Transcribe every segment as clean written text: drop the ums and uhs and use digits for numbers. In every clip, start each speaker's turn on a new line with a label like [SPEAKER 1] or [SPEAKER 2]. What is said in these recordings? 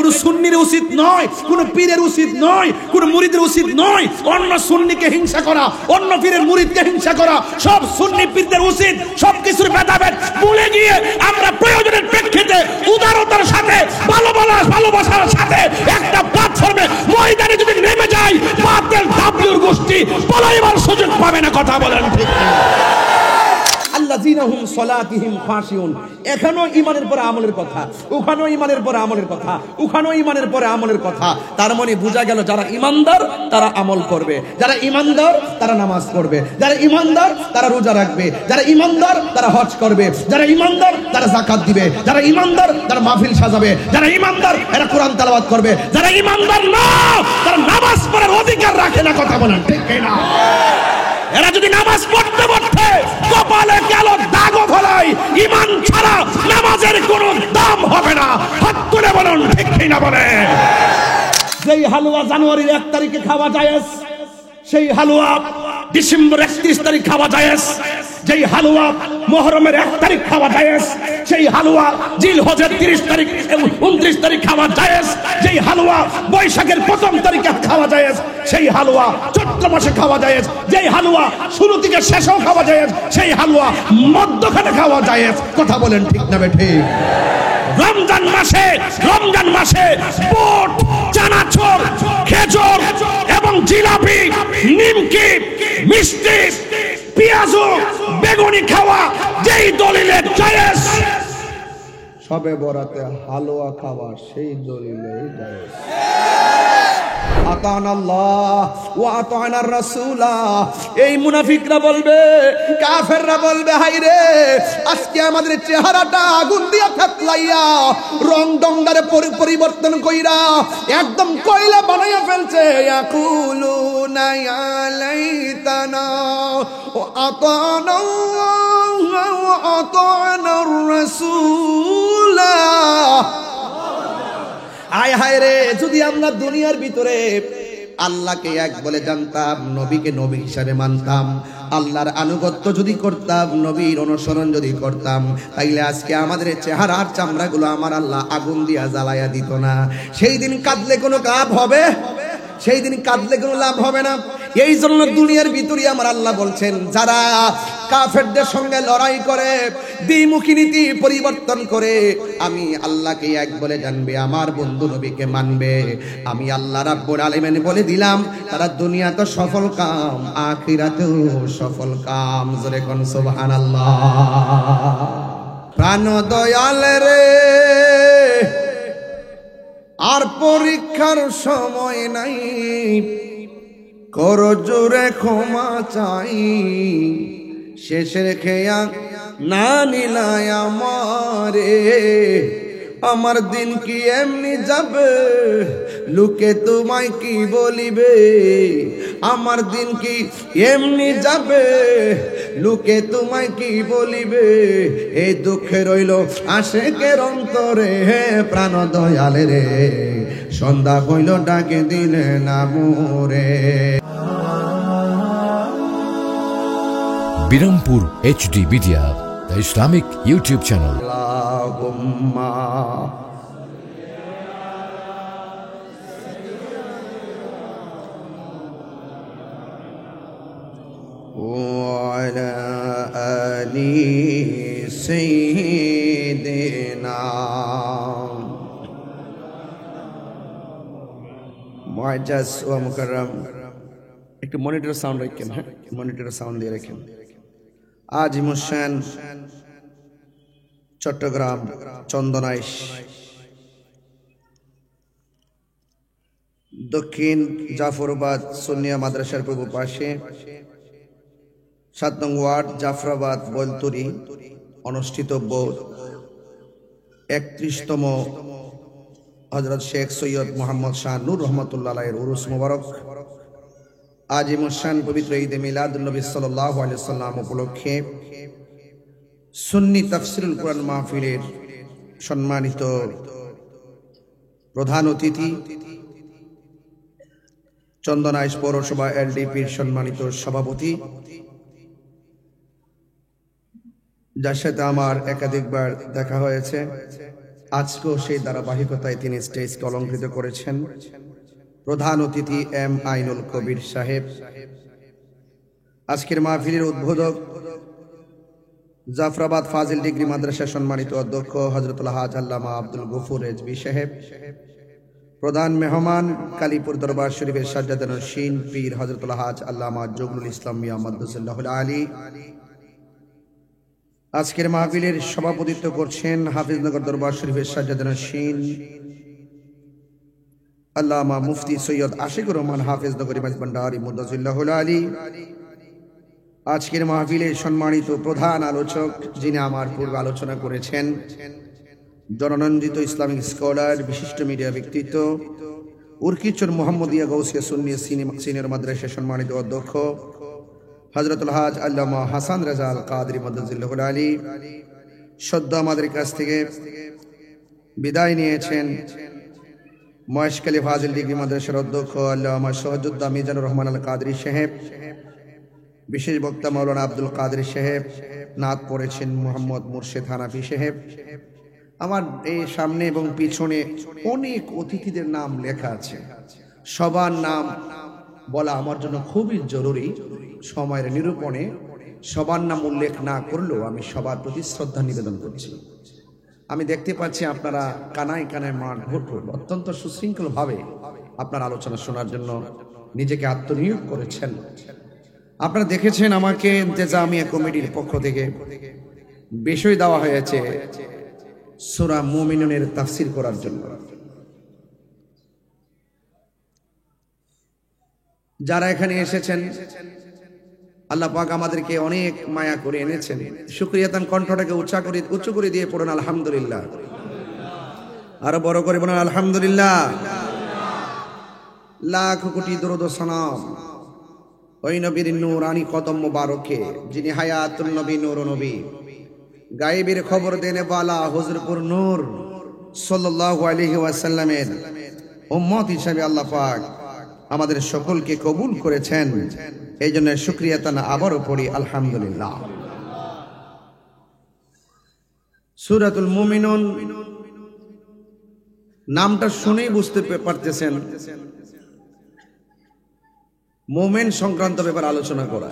[SPEAKER 1] কোনো সুন্নির উচিত নয়, কোনো পীরের উচিত নয়, কোনো মুরিদের উচিত নয় অন্য সুন্নিকে হিংসা করা, অন্য পীরের মুরিদকে হিংসা করা। সব সুন্নি পীরদের উচিত সবকিছুর ভেদাভেদ ভুলে গিয়ে আমরা প্রয়োজনের প্রেক্ষিতে উদারতার সাথে ভালোবাসার সাথে একটা প্ল্যাটফর্মে ময়দানে যদি নেমে যাই, বাতিল ডাবলুর গোষ্ঠী পলাইবার সুযোগ পাবে না। কথা বলেন ঠিক না? আল্লাযীনা হুম সালাতিহিম খাশিউন। এখানেও ঈমানের পরে আমলের কথা, ওখানেও ঈমানের পরে আমলের কথা, ওখানেও ঈমানের পরে আমলের কথা। তার মানে বোঝা গেল যারা ঈমানদার তারা আমল করবে, যারা ঈমানদার তারা নামাজ পড়বে, যারা ঈমানদার তারা রোজা রাখবে, যারা ঈমানদার তারা হজ করবে, যারা ঈমানদার তারা যাকাত দিবে, যারা ঈমানদার তারা মাহফিল সাজাবে, যারা ঈমানদার এরা কোরআন তেলাওয়াত করবে, যারা ঈমানদার না তারা নামাজ পড়ার অধিকার রাখে না। কথা বলেন ঠিক না? এরা যদি নামাজ পড়তে পড়তে কপালে কালো দাগও ফলায়, ঈমান ছাড়া নামাজের কোনো দাম হবে না। হাত তুলে বলুন ঠিক না? বলে যেই হালুয়া জানুয়ারির 1 তারিখে খাওয়া জায়েজ, সেই হালুয়া ডিসেম্বর 31 তারিখ খাওয়া জায়েজ। যেই হালুয়া মুহররমের 1 তারিখ খাওয়া জায়েজ, সেই হালুয়া জিলহজের 30 তারিখ 29 তারিখ খাওয়া জায়েজ। যেই হালুয়া বৈশাখের 1ম তারিখে খাওয়া জায়েজ, সেই হালুয়া চৈত্র মাসে খাওয়া জায়েজ। যেই হালুয়া শুরু থেকে শেষেও খাওয়া জায়েজ, সেই হালুয়া মধ্যখানে খাওয়া জায়েজ। কথা বলেন ঠিক না ঠিক? রমজান মাসে বুট, চানাচুর, খেজুর এবং জিলাপি, নিমকি, মিষ্টি, পেঁয়াজু, বেগুনি খাওয়া যেই দলিলে জায়েজ, সবে বরাতে হালুয়া খাওয়া সেই দলিলে জায়েজ। আতানাল্লাহ ওয়া আতানার রাসূলা। এই মুনাফিকরা বলবে, কাফেররা বলবে, হায়রে আজকে আমাদের চেহারাটা আগুন দিয়া থাকলাইয়া রং ডঙ্গারে পরিবর্তন কইরা একদম কয়লা বানাইয়া ফেলছে। ইয়াকুলুনা ইয়া লাইতানা ওয়া আতানাল্লাহ ওয়া আতানার রাসূলা। আয় হায় রে, যদি আমরা দুনিয়ার ভিতরে আল্লাহকে এক বলে জানতাম, নবীকে নবী হিসাবে মানতাম, আল্লাহর আনুগত্য যদি করতাম, নবীর অনুসরণ যদি করতাম, তাইলে আজকে আমাদের চেহারার চামড়াগুলো আমার আল্লাহ আগুন দিয়া জ্বালাইয়া দিত না। সেই দিন কাঁদলে কোনো লাভ হবে? সেই দিন কাঁদলে কোনো লাভ হবে না। এই জন্য দুনিয়ার ভিতরে আমার আল্লাহ বলছেন, যারা কাফেরদের সঙ্গে লড়াই করে, দ্বিমুখী নীতি পরিবর্তন করে, আমি আল্লাহকে এক বলে জানবে, আমার বন্ধু নবীকে মানবে, আমি আল্লাহ রাব্বুল আলামিন বলে দিলাম, তারা দুনিয়াতে সফল কাম, আখিরাতেও সফল কাম। জোরে কোন সুবহানাল্লাহ। প্রাণ দয়াল রে, আর পরীক্ষার সময় নাই, কর জোরে ক্ষমা চাই, শেষের খেয়া না নিলায় আমারে, আমার দিন কি এমনি যাবে, লোকে তোমায় কি বলিবে, আমার দিন কি এমনি যাবে, লোকে তোমায় কি বলিবে, এই দুঃখে রইল আশেকের অন্তরে, প্রাণ দয়ালে রে, সন্ধ্যা হইল ডাকে দিলে না মোরে।
[SPEAKER 2] Birampur HD media, the Islamic YouTube channel.
[SPEAKER 1] আল্লাহুম্মা ওয়া আলা আলি সাইয়্যিদিনা। মুআজ্জাজ ওয়া মুকাররম, একটু মনিটর সাউন্ড রাখেন। হ্যাঁ, মনিটর সাউন্ড দিয়ে রাখেন। আজিম হোসেন, চট্টগ্রাম চন্দনাইশ, দক্ষিণ জাফরাবাদ সুন্নিয়া মাদ্রাসার পূর্ব পাশে 7 নং ওয়ার্ড, জাফরাবাদ বলতুরি অনুষ্ঠিতব্য 31তম হযরত শেখ সৈয়দ মোহাম্মদ শাহ নূর রহমাতুল্লাহ আলাইহির উরুস মুবারক আজিম হোসেন পবিত্র ঈদে মিলাদুন নবী সাল্লাল্লাহু আলাইহি ওয়াসাল্লাম উপলক্ষে সুন্নি তাফসিরুল কুরআন মাহফিলের সম্মানিত প্রধান অতিথি, চন্দনাইশ পৌরসভা LDPর সম্মানিত সভাপতি, যার সাথে আমার একাধিকবার দেখা হয়েছে,
[SPEAKER 3] আজকেও সেই ধারাবাহিকতায় তিনি স্টেজকে অলঙ্কৃত করেছেন। প্রধান অতিথি এম আইনুল কবির সাহেব। আজকের মাহফিলের উদ্বোধক জাফরাবাদ ফাজিল ডিগ্রি মাদ্রাসার সম্মানিত অধ্যক্ষ হযরতুল হাজ আল্লামা আব্দুল গফুর রেজভী সাহেব। প্রধান মেহমান কালীপুর দরবার শরীফের সাজ্জাদান নশীন পীর হযরতুল হাজ আল্লামা জগলুল ইসলাম মিয়া মাদ্দাসাল্লাহুল আলী। আজকের মাহফিলের সভাপতিত্ব করছেন হাফিজনগর দরবার শরীফের সাজ্জাদান নশীন আল্লামা মুফতি সৈয়দ আশিকুর রহমান হাফিজ নগরী মাইজভান্ডারী মুদাজ্জিল্লাহুল আলী। আজকের মাহফিলের সম্মানিত প্রধান আলোচক, যিনি আমার পূর্বে আলোচনা করেছেন, জননন্দিত ইসলামিক স্কলার, বিশিষ্ট মিডিয়া ব্যক্তিত্ব, উরকিচর মোহাম্মদিয়া গৌসিয়া সুন্নি সিনিয়র মাদ্রাসার সম্মানিত অধ্যক্ষ হযরতুল হাজ আল্লামা হাসান রাজা আল কাদরি মুদাজ্জিল্লাহুল আলী। সদ্য আমাদের কাছ থেকে বিদায় নিয়েছেন মহেশখালী ফাজিল ডিগ্রি মাদ্রাসার অধ্যক্ষ আল্লামা শহীদুদ্দাম মিজানুর রহমান আল কাদরি সাহেব। বিশেষ বক্তা মাওলানা আব্দুল কাদের সাহেব। নাত পড়েছেন মোহাম্মদ মুর্শেদ হানাফি সাহেব। আমার এই সামনে এবং পিছনে অনেক অতিথিদের নাম লেখা আছে। সবার নাম বলা আমার জন্য খুবই জরুরি। সময়ের নিরূপণে সবার নাম উল্লেখ না করলেও আমি সবার প্রতি শ্রদ্ধা নিবেদন করছি। আমি দেখতে পাচ্ছি আপনারা কানায় কানায় মাঠ ভরপুর, অত্যন্ত সুশৃঙ্খলভাবে আপনার আলোচনা শোনার জন্য নিজেকে আত্মনিয়োগ করেছেন। আপনারা দেখেছেন আমাকে ইন্তেজামিয়া কমিটির পক্ষ থেকে বিষয় দেওয়া হয়েছে সূরা মুমিনুনের তাফসীর করার জন্য। যারা এখানে এসেছেন, আল্লাহ পাক আমাদেরকে অনেক মায়া করে এনেছেন। শুকরিয়াতান কণ্ঠটাকে উচ্চ করে দিয়ে পড়ুন আলহামদুলিল্লাহ। আরো বড় করে বলুন আলহামদুলিল্লাহ। লাখ কোটি দরুদ ও সালাম ওই নবীর নূরানি কদম মোবারকে, যিনি হায়াতুন নবী নূর নবী, গায়েবের খবর দেনে বালা হুজুরপুর নূর সাল্লাল্লাহু আলাইহি ওয়াসাল্লামের উম্মত হিসেবে আল্লাহ পাক আমাদের সকলকে কবুল করেছেন। এই জন্য শুকরিয়া তানা আবারও পড়ি আলহামদুলিল্লাহ। সূরাতুল মুমিনুন নামটা শুনেই বুঝতে পারতেছেন মুমিন সংক্রান্ত ব্যাপার আলোচনা করা।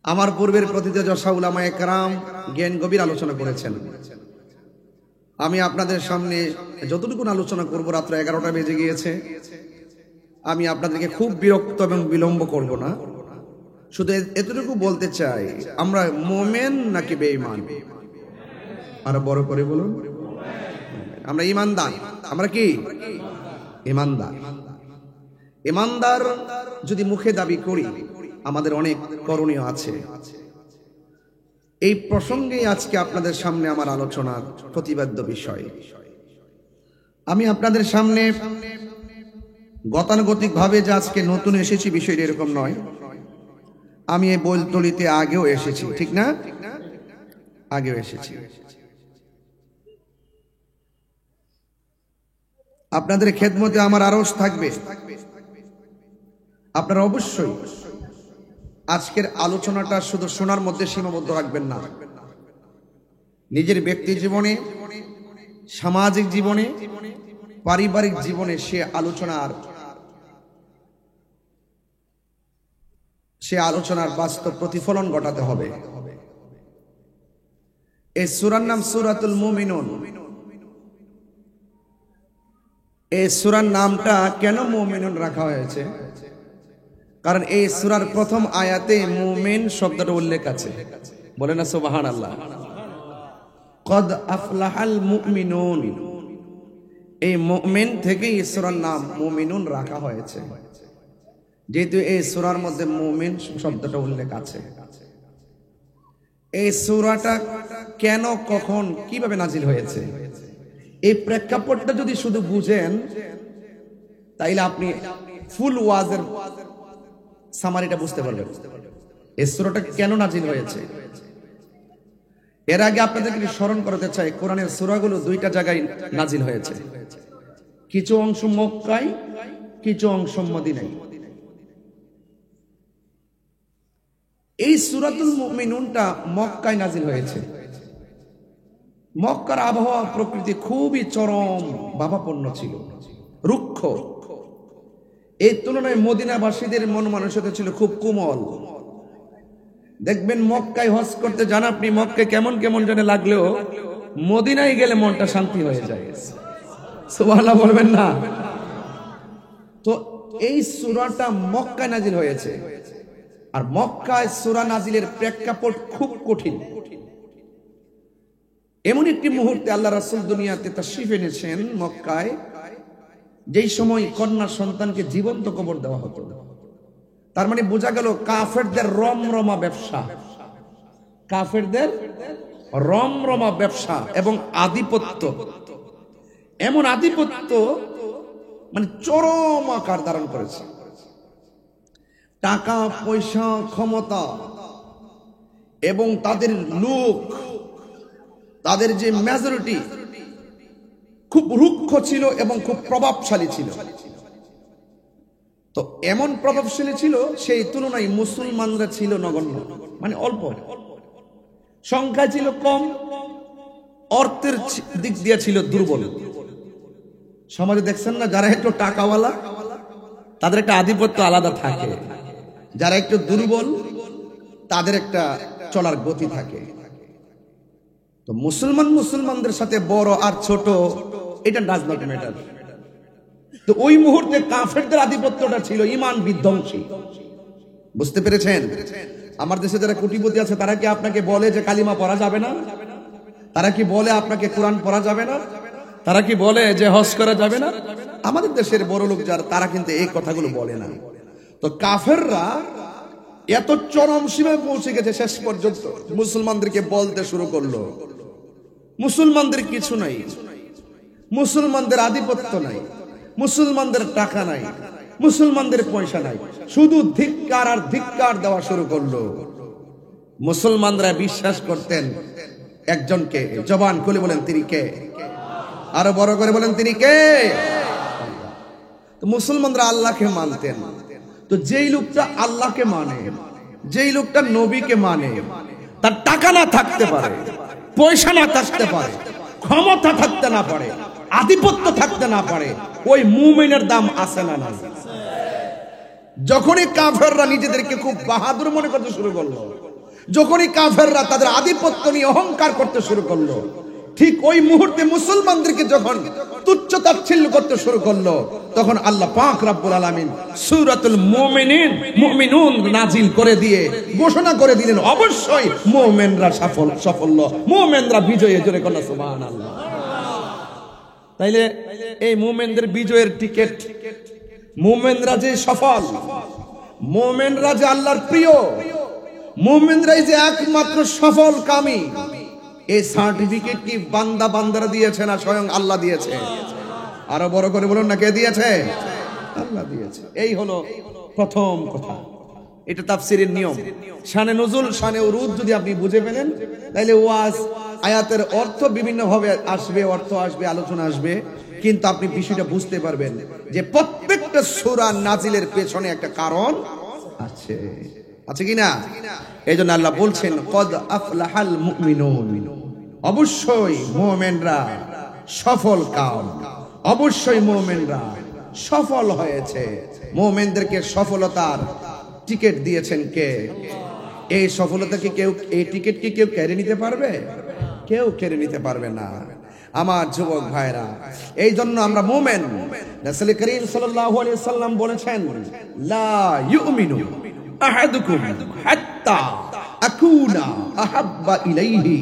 [SPEAKER 3] আমার পূর্বের প্রথিতযশা উলামায়ে কেরাম জ্ঞান গভীর আলোচনা করেছেন। আমি আপনাদের সামনে যতটুকু আলোচনা করব, রাত্র 11টা বেজে গিয়েছে, আমি আপনাদেরকে খুব বিরক্ত এবং বিলম্ব করব না। শুধু এতটুকু বলতে চাই, আমরা মুমিন নাকি বেঈমান? আরো বড় করে বলুন। আমরা ঈমানদার। আমরা কি ঈমানদার? ঈমানদার যদি মুখে দাবি করি, আমাদের অনেক করণীয় আছে। এই প্রসঙ্গেই আজকে আপনাদের সামনে আমার আলোচনার প্রতিপাদ্য বিষয়। আমি আপনাদের সামনে গতানুগতিক ভাবে যে আজকে নতুন এসেছি বিষয়টা এরকম নয়। আমি এই বৈলতলিতে আগেও এসেছি, ঠিক না? আগেও এসেছি। আপনাদের খেদমতে আমার আরজ থাকবে। আপনারা অবশ্যই আজকের আলোচনাটা শুধু শোনার মধ্যে সীমাবদ্ধ রাখবেন না। নিজের ব্যক্তি জীবনে, সামাজিক জীবনে, পারিবারিক জীবনে সে আলোচনার বাস্তব প্রতিফলন ঘটাতে হবে। এই সূরার নাম সূরাতুল মুমিনুন। এই সূরার নামটা কেন মুমিনুন রাখা হয়েছে? কারণ এই সূরার প্রথম আয়াতে মুমিন শব্দটা উল্লেখ আছে। বলে না সুবহানাল্লাহ। কদ আফলাহাল মুমিনুন, এই মুমিন থেকে এই সূরার নাম মুমিনুন রাখা হয়েছে, যেহেতু এই সূরার মধ্যে মুমিন শব্দটা উল্লেখ আছে। এই সূরাটা কেন, কখন, কিভাবে নাজিল হয়েছে, এই প্রেক্ষাপটটা যদি শুধু বুঝেন, তাইলে আপনি ফুল ওয়াজের সামারিটা বুঝতে পারবেন। এই সূরাটা কেন নাজিল হয়েছে। এর আগে আপনাদেরকে স্মরণ করতে চাই, কোরআনের সূরাগুলো দুইটা জায়গায় নাজিল হয়েছে। কিছু অংশ মক্কায়, কিছু অংশ মদিনায়। এই সূরাতুল মুমিনুনটা মক্কায় নাজিল হয়েছে। মক্কার আবহাওয়া প্রকৃতি খুবই চরম ভাবাপন্ন ছিল, রুক্ষ। এই তুলনায় মদিনাবাসীদের মন মানসিকতা ছিল খুব কোমল। দেখবেন মক্কায় হজ করতে যান আপনি, মক্কায় কেমন কেমন জানে লাগলেও মদিনায় গেলে মনটা শান্তি হয়ে যায়। সুবহানাল্লাহ বলবেন না? তো এই সূরাটা মক্কায় নাজিল হয়েছে, আর মক্কায় সূরা নাজিলের প্রেক্ষাপট খুব কঠিন। এমন একটি মুহূর্তে আল্লাহ রাসূল দুনিয়াতে তাশরীফ এনেছেন মক্কায়, যেই সময় কন্যা সন্তানকে জীবন্ত কবর দেওয়া হতো। তার মানে বোঝা গেল কাফেরদের রমরমা ব্যবসা, কাফেরদের রমরমা ব্যবসা এবং আধিপত্য, এমন আধিপত্য মানে চরম আকার ধারণ করেছে। টাকা পয়সা ক্ষমতা এবং তাদের লোক, তাদের যে মেজরিটি খুব রুক্ষ ছিল এবং খুব প্রভাবশালী ছিল। তো এমন প্রভাবশালী ছিল, সেই তুলনায় মুসলমানরা ছিল নগণ্য, মানে অল্প সংখ্যা ছিল কম, অর্থের দিক দিয়ে ছিল দুর্বল। সমাজে দেখছেন না, যারা একটু টাকাওয়ালা তাদের একটা আধিপত্য আলাদা থাকে, যারা একটু দুর্বল তাদের একটা চলার গতি থাকে। তো মুসলমানদের সাথে বড় আর ছোট এটা ডাজ নট ম্যাটার। তো ওই মুহূর্তে কাফেরদের আধিপত্যটা ছিল ঈমান বিধ্বংসী। বুঝতে পেরেছেন? আমার দেশে যারা কোটিপতি আছে তারা কি আপনাকে বলে যে কালিমা পড়া যাবে না? তারা কি বলে আপনাকে কোরআন পড়া যাবে না? তারা কি বলে যে হজ করা যাবে না? আমাদের দেশের বড় লোক যারা, তারা কিন্তু এই কথাগুলো বলে না। তো কাফেররা এত চরম সীমায় পৌঁছে গেছে, শেষ পর্যন্ত মুসলমানদেরকে বলতে শুরু করলো মুসলমানদের কিছু নাই, মুসলমানদের আধিপত্য নাই, মুসলমানদের টাকা নাই, মুসলমানদের পয়সা নাই, শুধু ধিক্কার আর ধিক্কার দেওয়া শুরু করলো। মুসলমানরা বিশ্বাস করতেন একজনকে, জবান খুলে বলেন তিনি কে? আরো বড় করে বলেন তিনি কে? তো মুসলমানরা আল্লাহকে মানতেন। তো যেই লোকটা আল্লাহকে মানে, যেই লোকটা নবীকে মানে, তার টাকা না থাকতে পারে, পয়সা না থাকতে পারে, ক্ষমতা থাকতে না পারে, আধিপত্য থাকতে না পারে, ওই মুমিনের দাম আছে না নাই? যখনই কাফেররা নিজেদেরকে খুব বাহাদুর মনে করতে শুরু করলো, যখনই কাফেররা তাদের আধিপত্য নিয়ে অহংকার করতে শুরু করলো, ঠিক ওই মুহূর্তে মুসলমানদেরকে যখন তুচ্ছ তাচ্ছিল্য করতে শুরু করলো, তখন আল্লাহ পাক রব্বুল আলামিন সূরাতুল মুমিনুন নাজিল করে দিয়ে ঘোষণা করে দিলেন, অবশ্যই মুমিনরা সাফল্য, মুমিনরা বিজয়ী। জোরে বলেন সুবহানাল্লাহ। তাইলে এই মুমিনদের বিজয়ের টিকিট, মুমিনরা যে সফল, মুমিনরা যে আল্লাহর প্রিয়, মুমিনরাই যে একমাত্র সফল কামী, এই সার্টিফিকেট কি বান্দারা দিয়েছে না স্বয়ং আল্লাহ দিয়েছে? আরো বড় করে বলুন না, কে দিয়েছে? আল্লাহ দিয়েছে। এই হলো প্রথম কথা। এটা তাফসীরের নিয়ম। শানে নুজুল, শানে উরুদ যদি আপনি বুঝে ফেলেন, তাহলে ওয়াজ আয়াতের অর্থ বিভিন্ন ভাবে আসবে, অর্থ আসবে, আলোচনা আসবে, কিন্তু আপনি বিষয়টা বুঝতে পারবেন যে প্রত্যেকটা সূরা নাজিলের পেছনে একটা কারণ আছে, আছে কিনা? এই জন্য আল্লাহ বলছেন কদ আফলাহাল মুমিনুন, অবশ্যই মুমিনরা সফল কাম, অবশ্যই মুমিনরা সফল হয়েছে। মুমিনদেরকে সফলতার টিকিট দিয়েছেন কে? এই সফলতা কি কেউ, এই টিকিট কি কেউ কেড়ে নিতে পারবে? কেউ কেড়ে নিতে পারবে না। আমার যুবক ভাইরা, এই জন্য আমরা মুমিন। রাসূল করিম সাল্লাল্লাহু আলাইহি সাল্লাম বলেছেন, লা ইউমিনু আহাদুকুম হাত্তা আকুনা আহাব্বা ইলাইহি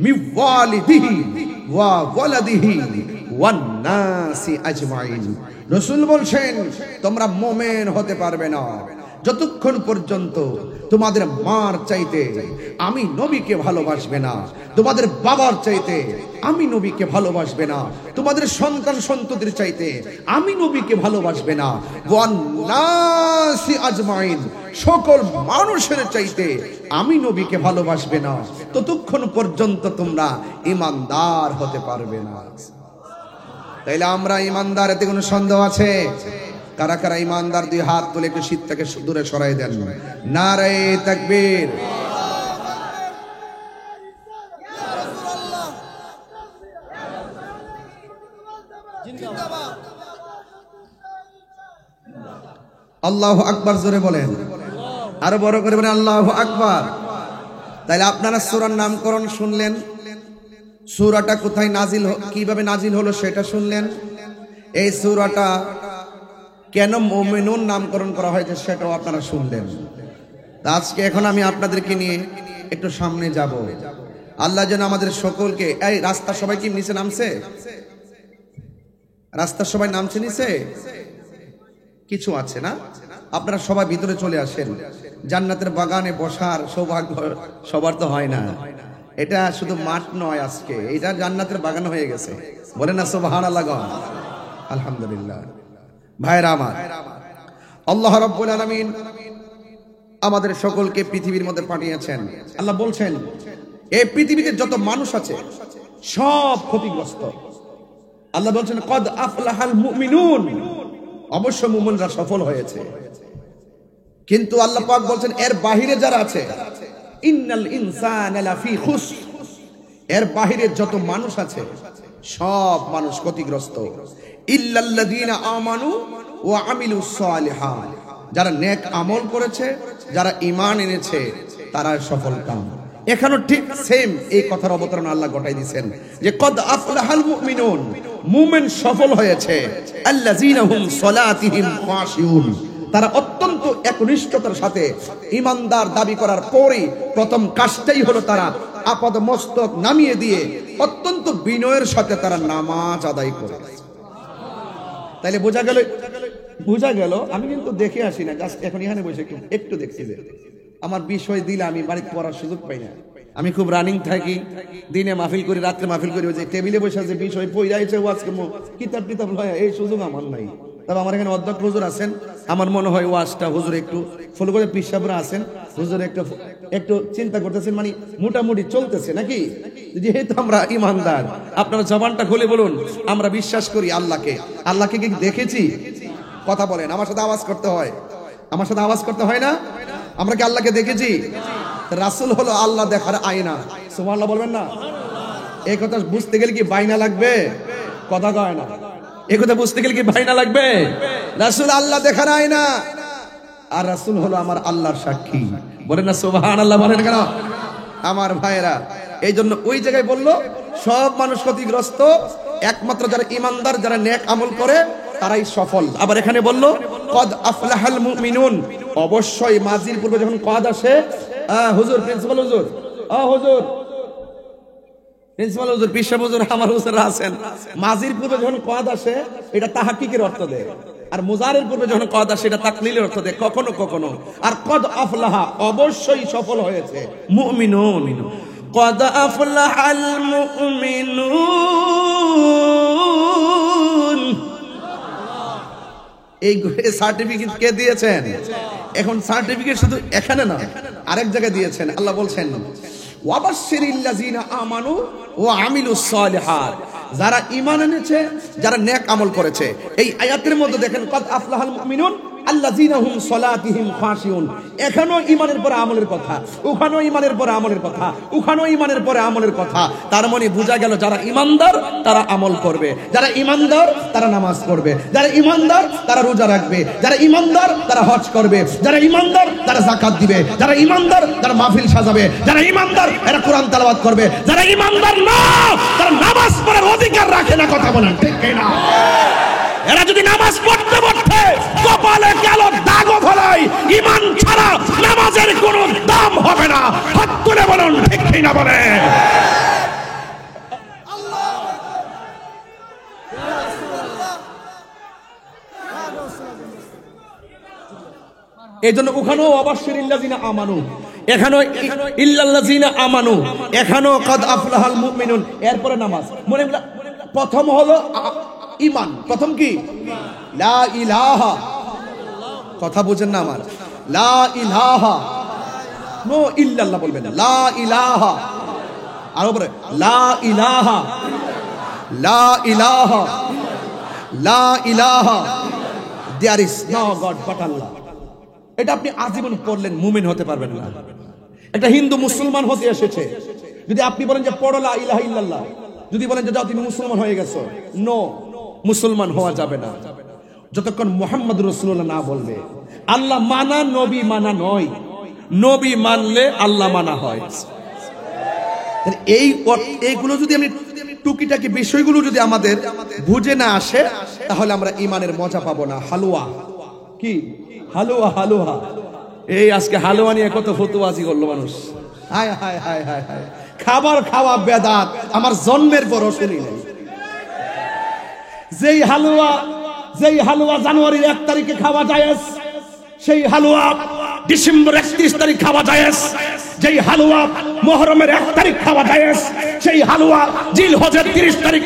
[SPEAKER 3] মিন ওয়ালিদিহি ওয়া ওয়ালাদিহি ওয়ান নাসি আজমাইন। রাসূল বলছেন, তোমরা মুমিন হতে পারবে না যতক্ষণ পর্যন্ত তোমাদের মার চাইতে আমি নবীকে ভালোবাসবে না, তোমাদের বাবার চাইতে আমি নবীকে ভালোবাসবে না, তোমাদের সন্তান সন্ততির চাইতে আমি নবীকে ভালোবাসবে না, ওয়ান নাসি আজমাইন, সকল মানুষের চাইতে আমি নবীকে ভালোবাসবে না, ততক্ষণ পর্যন্ত তোমরা ঈমানদার হতে পারবে না। তাইলে আমরা ঈমানদার, এতে কোনো সন্দেহ আছে? কারা কারা ঈমানদার? দুই হাত তুলে একটু শীতটাকে দূরে সরাই দেন। নারে তাকবীর। আল্লাহু আকবার জোরে বলেন, আরো বড় করে বলেন আল্লাহু আকবার। তাইলে আপনারা সূরার নামকরণ শুনলেন, সূরাটা কোথায় নাজিল, কিভাবে নাজিল হলো সেটা শুনলেন। এই সূরাটা কেন মুমিনুন নামকরণ করা হয়েছে সেটাও আপনারা শুনলেন। আজকে এখন আমি আপনাদেরকে নিয়ে একটু সামনে যাব। আল্লাহ যেন আমাদের সকলকে, এই রাস্তা সবাই কি নিচে নামছে? রাস্তা সবাই নামছে নিচে? কিছু আছে না? আপনারা সবাই ভিতরে চলে আসেন। জান্নাতের বাগানে বসার সৌভাগ্য সবার তো হয় না। এটা শুধু মাঠ নয়, আজকে এটা জান্নাতের বাগান হয়ে গেছে। বলেন না সুবহানাল্লাহ, আলহামদুলিল্লাহ। ভাইরা আমার, আল্লাহ রাব্বুল আলামিন আমাদের সকলকে পৃথিবীর মধ্যে পাঠিয়েছেন। আল্লাহ বলছেন এই পৃথিবীতে যত মানুষ আছে সব ক্ষতিগ্রস্ত। আল্লাহ বলছেন কদ আফলাহাল মুমিনুন, অবশ্য মুমিনরা সফল হয়েছে। কিন্তু আল্লাহ পাক বলছেন এর বাহিরে যারা আছে, ইন্নাল ইনসানা লাফি খুসর, এর বাহিরে যত মানুষ আছে সব মানুষ ক্ষতিগ্রস্ত। ইল্লাল্লাযীনা আমানু ওয়া আমিলুস সালিহাত, যারা নেক আমল করেছে, যারা ঈমান এনেছে, তারা সফল কাম। এখানেও ঠিক সেম এই কথার অবতারণা আল্লাহ ঘটাই দিয়েছেন যে কদ আফলাহাল মুমিনুন, মুমিন সফল হয়েছে। আল্লাযীনা হুম সালাতিহিম খাশিউন, তারা অত্যন্ত একনিষ্ঠতার সাথে ঈমানদার দাবি করার পরে প্রথম কাজটাই হলো তারা আপাদ মস্তক নামিয়ে দিয়ে অত্যন্ত বিনয়ের সাথে তারা নামাজ আদায় করে। তাইলে বোঝা গেল আমি কিন্তু দেখে আসি না, জাস্ট এখন এখানে বসে একটু দেখছি যে আমার বিষয় দিলে আমি বাড়িতে পড়ার সুযোগ পাই না। আমি খুব রানিং থাকি, দিনে মাহফিল করি, রাত্রে মাহফিল করি, ওই যে টেবিলে বসে যে বিষয় পড়াইছে ওয়াজ কিতাব টিতাব লয়, এই সুযোগ আমার নাই। তবে আমার এখানে অধ্যক্ষ হুজুর আছেন, আমার মনে হয় ওয়াজটা হুজুর একটু ফলো করে, পিসাবরা আছেন, হুজুর একটু চিন্তা করতেছেন, মানে মোটামুটি চলতেছে নাকি। যেহেতু আমরা ইমানদার, আপনারা জবানটা খুলে বলুন আমরা বিশ্বাস করি আল্লাহকে। আল্লাহকে কি দেখেছি? কথা বলেন, আমার সাথে আওয়াজ করতে হয়, আমার সাথে আওয়াজ করতে হয় না? আমরা কি আল্লাহকে দেখেছি? রাসূল হলো আল্লাহ দেখার আয়না। সুবহানাল্লাহ বলবেন না? এই কথা বুঝতে গেলে কি বাইনা লাগবে? কথা কয় না। এই কথা বুঝতে গেলে কি বাইনা লাগবে? রাসূল আল্লাহ দেখার আয়না, আর রাসূল হলো আমার আল্লাহর সাক্ষী। বলেন না সুবহানাল্লাহ, বলেন কেন আমার ভাইয়েরা? এই জন্য ওই জায়গায় বললো সব মানুষ ক্ষতিগ্রস্ত, একমাত্র যারা ইমানদার, যারা নেক আমল করে তারাই সফল। আবার এখানে বললো কদ আফলাহাল মুমিনুন, অবশ্যই মাজির পূর্বে যখন কদ আসে, হুজুর প্রিন্সিপাল হুজুর, হুজুর প্রিন্সিপাল হুজুর, পিসা হুজুর, আমার হুজুর আছেন, মাজির পূর্বে যখন কদ আসে এটা তাহকিকের অর্থ দেয়, আর মুজারের পূর্বে যখন কদ আসে এটা তাকলিলের অর্থ দেয় কখনো কখনো। আর কদ আফলাহা, অবশ্যই সফল হয়েছে মুমিনুন, কদ আফলাহাল মুমিনুন। এই সার্টিফিকেট কে দিয়েছেন? এখন সার্টিফিকেট শুধু এখানে না, আরেক জায়গায় দিয়েছেন। আল্লাহ বলছেন ওয়াবাশশিরিল্লাযীনা আমানু ওয়া আমিলুস সালিহাত, যারা ঈমান এনেছে, যারা নেক আমল করেছে। এই আয়াতের মধ্যে দেখেন কদ আফলাহাল মুমিনুন আল্লাযীনা হুম সালাতিহিম খাশিউন, এখানেও ঈমানের পরে আমলের কথা, ওখানেও ঈমানের পরে আমলের কথা, ওখানেও ঈমানের পরে আমলের কথা। তার মানে বোঝা গেল যারা ঈমানদার তারা আমল করবে, যারা ঈমানদার তারা নামাজ পড়বে, যারা ঈমানদার তারা রোজা রাখবে, যারা ঈমানদার তারা হজ করবে, যারা ঈমানদার তারা যাকাত দিবে, যারা ঈমানদার তারা মাহফিল সাজাবে, যারা ঈমানদার এরা কোরআন তেলাওয়াত করবে, যারা ঈমানদার না তারা নামাজ পড়ার অধিকার রাখে না। কথা বলেন ঠিক কিনা? এরা যদি নামাজ পড়তে পড়তে কপালে কালো দাগও ফেলায়, ঈমান ছাড়া নামাজের কোনো দাম হবে না। হাত তুলে বলুন ঠিক কিনা বলেন। এই জন্য ওখানেও ওয়াবাশশিরিল্লাযীনা আমানু, এখানেও ইল্লাল্লাযীনা আমানু, এখানেও কদ আফলাহাল মুমিনুন, এরপরে নামাজ। মনে প্রথম হলো ঈমান, প্রথম কি? লা ইলাহা, কথা বুঝেন না আমার? লা ইলাহা, নো ইল্লাল্লাহ বলবেন না, লা ইলাহা। আর উপরে লা ইলাহা, লা ইলাহা, লা ইলাহা, there is no god but Allah. এটা আপনি আজীবন পড়লেন, মুমিন হতে পারবেন না। এটা হিন্দু মুসলমান হতে এসেছে। যদি আপনি বলেন যে পড়ো লা ইলাহা ইল্লাল্লাহ, যদি বলেন যে যাও তুমি মুসলমান হয়ে গেছো, নো,
[SPEAKER 1] মুসলমান হওয়া যাবে না যতক্ষণ মুহাম্মদ রাসূলুল্লাহ না বলবে। আল্লাহ মানা নবী মানা নয়, নবী মানলে আল্লাহ মানা হয়। এইগুলো যদি আমি টুকিটাকি বিষয়গুলো যদি আমাদের বুঝে না আসে তাহলে আমরা ইমানের মজা পাবো না। হালুয়া কি? হালুয়া হালুয়া, এই আজকে হালুয়া নিয়ে কত ফতুয়াজি করলো মানুষ। হায় হায় হায় হায় হায়, খাবার খাওয়া বেদাত আমার জন্মের পরও শুনি নাই। যেই হালুয়া জানুয়ারির 1 তারিখে খাওয়া জায়েজ, সেই হালুয়া ডিসেম্বর 31 তারিখ খাওয়া জায়েজ। যেই হালুয়া মুহররমের 1 তারিখ খাওয়া জায়েজ, সেই হালুয়া জিলহজের 30 তারিখ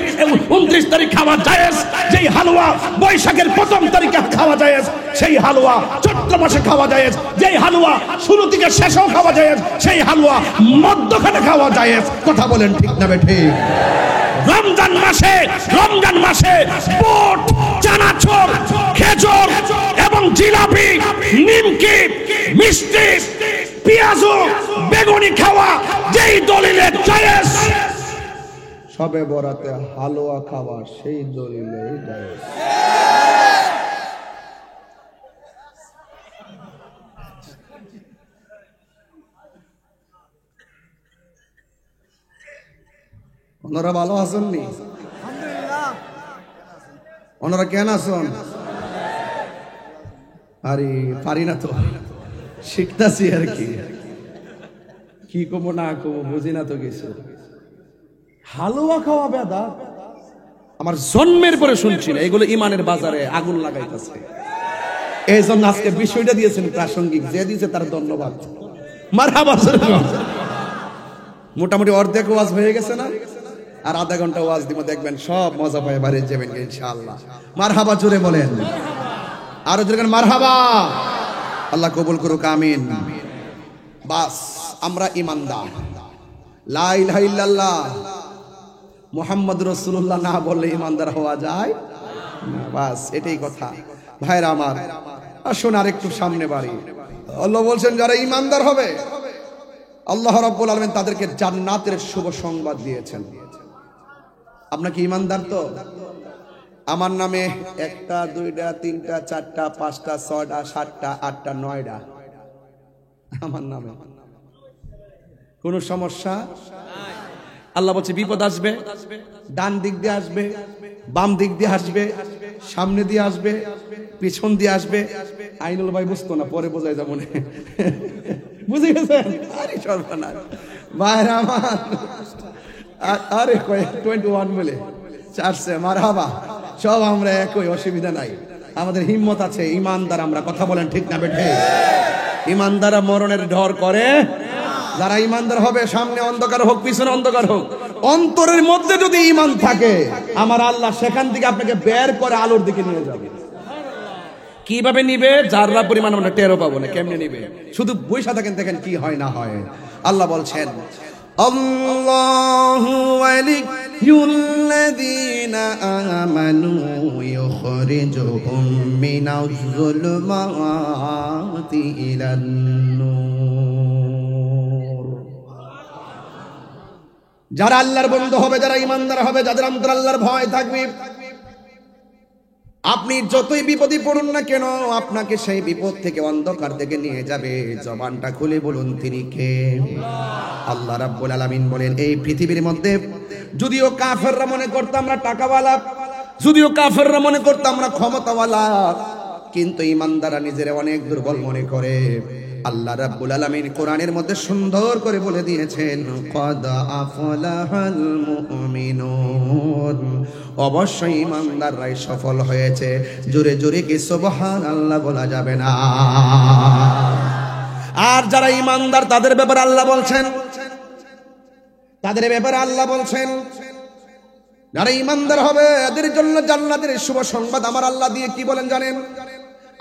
[SPEAKER 1] 29 তারিখ খাওয়া জায়েজ। যেই হালুয়া বৈশাখের 1ম তারিখে খাওয়া জায়েজ, সেই হালুয়া চৈত্র মাসে খাওয়া জায়েজ। যেই হালুয়া শুরু থেকে শেষেও খাওয়া জায়েজ, সেই হালুয়া মধ্যখানে খাওয়া জায়েজ। কথা বলেন ঠিক না বেঠিক? রমজান মাসে বুট, চানাচুর, খেজুর এবং জিলাপি, নিমকি, মিষ্টি, পেঁয়াজ, বেগুনি খাওয়া যেই দলিলে জায়েজ, সবে বরাতে হালুয়া খাওয়া সেই দলিলে জায়েজ। ওনারা ভালো আছেন নি? ওনারা কেন আছেন? আরে পারি না তো, শিখতাছি আর কি কমো না কমো বুঝি না তো কিছু। হালুয়া খাওয়া বেদাত আমার জন্মের পরে শুনছি না। এগুলো ইমানের বাজারে আগুন লাগাইতেছে। এই জন্য আজকে বিষয়টা দিয়েছেন প্রাসঙ্গিক, যে দিয়েছে তার ধন্যবাদ। মারহাবা। মোটামুটি অর্ধেক ওয়াজ হয়ে গেছে না? আর আধা ঘন্টা ওয়াজ দিব, দেখবেন সব মজা পায় বাড়ি যাবেন ইনশাআল্লাহ। মারহাবা জোরে বলেন, আরো জোরে মারহাবা। আল্লাহ কবুল করুক, আমিন। বাস আমরা ইমানদার, লা ইলাহা ইল্লাল্লাহ মুহাম্মদ রাসূলুল্লাহ না বললে ইমানদার হওয়া যায় না। বাস এটাই কথা। ভাইরা আমার, আসুন আর একটু সামনে বাড়ি। আল্লাহ বলছেন যারা ইমানদার হবে আল্লাহ রাব্বুল আলামিন তাদেরকে জান্নাতের শুভ সংবাদ দিয়েছেন। আপনার কি ইমানদার তো? আমার নামে 1টা 2টা 3টা 4টা 5টা 6টা 7টা 8টা 9টা আমার নামে, কোন সমস্যা? আল্লাহ বলছে বিপদ আসবে, ডান দিক দিয়ে আসবে, বাম দিক দিয়ে আসবে, সামনে দিয়ে আসবে, পিছন দিয়ে আসবে। আইনুল ভাই বুঝতো না, পরে বোঝাই যাবো না। বুঝে গেছেন? আরে সর্বনাশ ভাইরা আমার, আরে 21 বলে 400 মারহাবা। সব আমরা একই, অসুবিধা নাই। আমাদের হিম্মত আছে, ইমানদার আমরা। কথা বলেন ঠিক না বেঠে? ইমানদারা মরণের ডর করে। যারা ইমানদার হবে, সামনে অন্ধকার হোক পিছনে অন্ধকার হোক, অন্তরের মধ্যে যদি ইমান থাকে আমার আল্লাহ সেখান থেকে আপনাকে বের করে আলোর দিকে নিয়ে যাবে। কিভাবে নিবে? যারা পরিমাণ আমরা টেরও পাবো না। কেমনে নিবে? শুধু বৈশা থাকেন, দেখেন কি হয় না হয়। আল্লাহ বলছেন আল্লাহু ওয়ালিয়ুল্লাযীনা আমানু ইউখরিজুহুম মিনাজ যুলুমাতি ইলান নূর। যারা আল্লাহর বন্ধু হবে, যারা ইমানদার হবে, যাদের অন্তরে আল্লাহর ভয় থাকবে, আপনি যতই বিপদে পড়ুন না কেন আপনাকে সেই বিপদ থেকে, অন্ধকার থেকে নিয়ে যাবে। জবানটা খুলে বলুন তিনি কে? আল্লাহ রাব্বুল আলামিন বলেন, এই পৃথিবীর মধ্যে যদিও কাফেররা মনে করতো আমরা টাকাওয়ালা, যদিও কাফেররা মনে করতো আমরা ক্ষমতাওয়ালা, কিন্তু ইমানদাররা নিজেরা অনেক দুর্বল মনে করে। আল্লাহ রাব্বুল আলামিন কোরআনের মধ্যে সুন্দর করে বলে দিয়েছেন, ক্বাদ আফলাহাল মুমিনুন, অবশ্যই ইমানদাররাই সফল হয়েছে। জোরে জোরে কি সুবহানাল্লাহ বলা যাবে না? আর যারা ইমানদার তাদের ব্যাপারে আল্লাহ বলছেন, যারা ইমানদার হবে এদের জন্য জান্নাতের শুভ সংবাদ আমার আল্লাহ দিয়ে কি বলেন জানেন?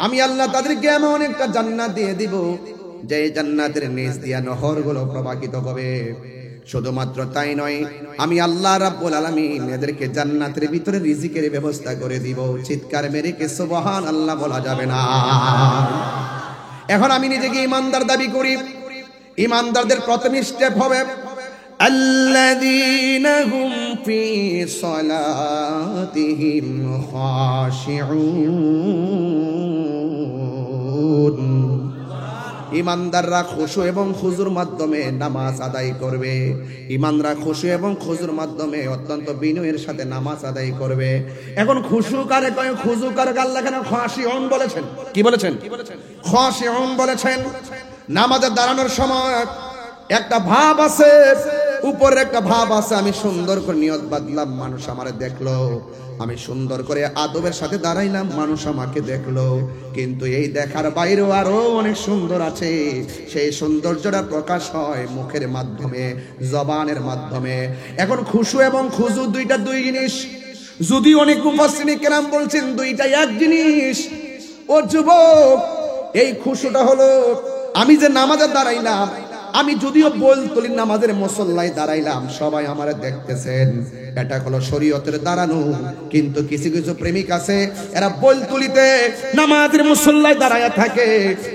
[SPEAKER 1] আমি আল্লাহ তাদেরকে এমন একটা জান্নাত দিয়ে দিব যে জান্নাতের নিচ দিয়া নহরগুলো প্রবাহিত হবে। শুধুমাত্র তাই নয়, আমি আল্লাহ রাব্বুল আলামিন এদেরকে জান্নাতের ভিতরে রিজিকের ব্যবস্থা করে দিব। চিৎকার মেরে কি সুবহানাল্লাহ বলা যাবে না? এখন আমি নিজেকে ইমানদার দাবি করি। ইমানদারদের প্রথম স্টেপ হবে আল্লাযীনা হুম
[SPEAKER 3] في صلاتهم خاشعون ইমানদাররা খুশু এবং খুজুর মাধ্যমে নামাজ আদায় করবে। ইমানরা খুশু এবং খুজুর মাধ্যমে অত্যন্ত বিনয়ের সাথে নামাজ আদায় করবে। এখন খুশু কারে কয়, খুজু কারে আল্লাহ কেন খাশিউন বলেছেন? কি বলেছেন? খাশিউন বলেছেন। নামাজে দাঁড়ানোর সময় একটা ভাব আছে, উপরের একটা ভাব আছে, আমি সুন্দর করে নিয়ত বাঁধলাম, মানুষ আমারে দেখলো, আমি সুন্দর করে আদবের সাথে দাঁড়াইলাম, মানুষ আমাকে দেখলো, কিন্তু এই দেখার বাইরেও আরো অনেক সুন্দর আছে। সেই সৌন্দর্যটা প্রকাশ হয় মুখের মাধ্যমে, জবানের মাধ্যমে। এখন খুশু এবং খুজু দুইটা দুই জিনিস। যদি অনেক মুফাসসিরিন কেরাম বলছেন দুইটা এক জিনিস। ও যুবক, এই খুশুটা হলো আমি যে নামাজে দাঁড়াইলাম, আমি যদিও বলতুলি নামাজের মুসল্লায় দাঁড়াইলাম, সবাই আমারে দেখতেছেন, এটা হলো শরীয়তের দাঁড়ানো। কিন্তু কিছু কিছু প্রেমিক আছে, এরা বলতুলিতে নামাজের মুসল্লায় দাঁড়ায়া থাকে,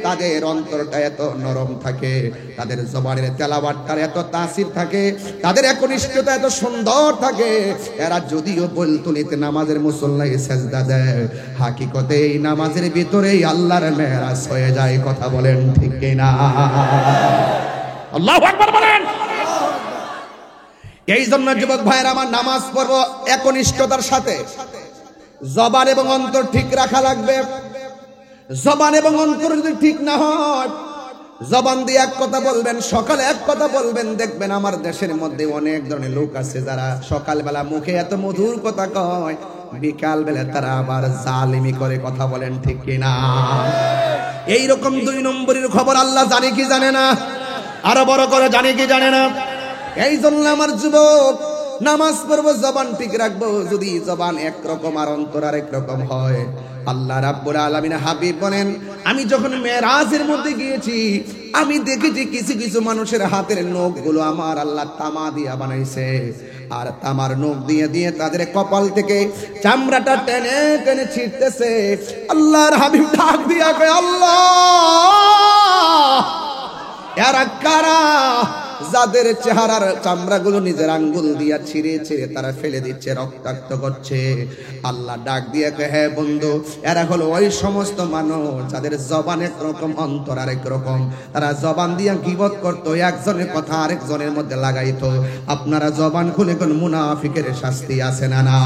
[SPEAKER 3] তাদের অন্তরটা এত নরম থাকে, তাদের জবানের তেলাওয়াতটার এত তাসির থাকে, তাদের একনিষ্ঠতা এত সুন্দর থাকে, এরা যদিও বলতুলিতে নামাজের মুসল্লায় সেজদা দেয়, হাকিকতে এই নামাজের ভিতরেই আল্লাহর মেরাজ হয়ে যায়। কথা বলেন ঠিক কিনা? আল্লাহু আকবার বলেন। এই জন্য যুবক ভাইরা আমার, নামাজ পড়ব একনিষ্ঠতার সাথে, জবান এবং অন্তর ঠিক রাখা লাগবে। জবান এবং অন্তর যদি ঠিক না হয়, জবান দিয়ে এক কথা বলবেন, সকালে এক কথা বলবেন, দেখবেন আমার দেশের মধ্যে অনেক ধরনের লোক আছে যারা সকালবেলা মুখে এত মধুর কথা কয়, বিকাল বেলা তারা আবার জালিমি করে। কথা বলেন ঠিক কিনা? এইরকম দুই নম্বরের খবর আল্লাহ জানে কি জানে না? আরো বড় করে জানে কি জানে না? এই জন্য আমার যুবক, নামাজ পড়বো, জবান ঠিক রাখবো। যদি জবান একরকম আর অন্তর আরেক রকম হয়, আল্লাহ রাব্বুল আলামিন হাবিব বলেন, আমি যখন মেরাজের মধ্যে গিয়েছি, আমি দেখেছি কিছু কিছু মানুষের হাতের নখগুলো আমার আল্লাহ তামা দিয়া বানাইছে, আর তামার নখ দিয়ে দিয়ে তাদের কপাল থেকে চামড়াটা টেনে টেনে ছিঁড়তেছে। আল্লাহর হাবিব ডাক দিয়া কয়, আল্লাহ, এরা কারা যাদের চেহারার চামড়াগুলো নিজের আঙ্গুল দিয়া ছিঁড়ে ছিঁড়ে তারা ফেলে দিচ্ছে, রক্তাক্ত করছে? আল্লাহ ডাক দিয়ে কয়, হ্যাঁ বন্ধু, এরা হলো ওই সমস্ত মানুষ যাদের জবান একরকম, অন্তর আরেক রকম। তারা জবান দিয়া গীবত করতো, একজনের কথা আরেকজনের মধ্যে লাগাইতো। আপনারা জবান খুলে কোন মুনাফিকের শাস্তি আছে না? না।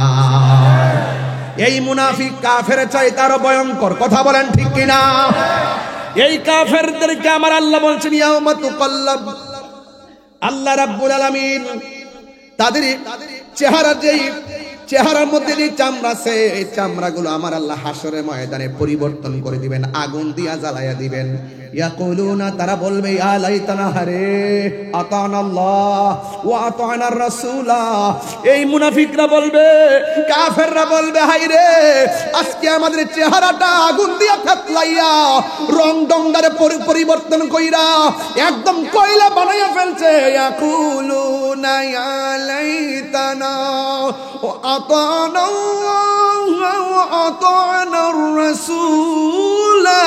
[SPEAKER 3] এই মুনাফিক কাফের চাইতে আরো ভয়ঙ্কর। কথা বলেন ঠিক কিনা? এই কাফেরদেরকে আমার আল্লাহ বলছেন, ইয়াউমা তুকাল্লাব, আল্লাহ রাব্বুল আলামিন তাদের চেহারা, যেই চেহারার মধ্যে যে চামড়া আছে, এই চামড়াগুলো আমার আল্লাহ হাসরের ময়দানে পরিবর্তন করে দিবেন, আগুন দিয়া জ্বালায়া দিবেন। ইয়াকুলুনা, তারা বলবে, ইয়া লাইতানা, হারে আতানাল্লাহ ওয়া আতানার রাসূলা। এই মুনাফিকরা বলবে, কাফেররা বলবে, হায় রে, আজকে আমাদের চেহারাটা আগুন দিয়া ফাতলাইয়া রং ডঙ্গারে পরিবর্তন কইরা একদম কয়লা বানাইয়া ফেলছে। ইয়াকুলুনা ইয়া লাইতানা ওয়া আতানাল্লাহ ওয়া আতানার রাসূলা।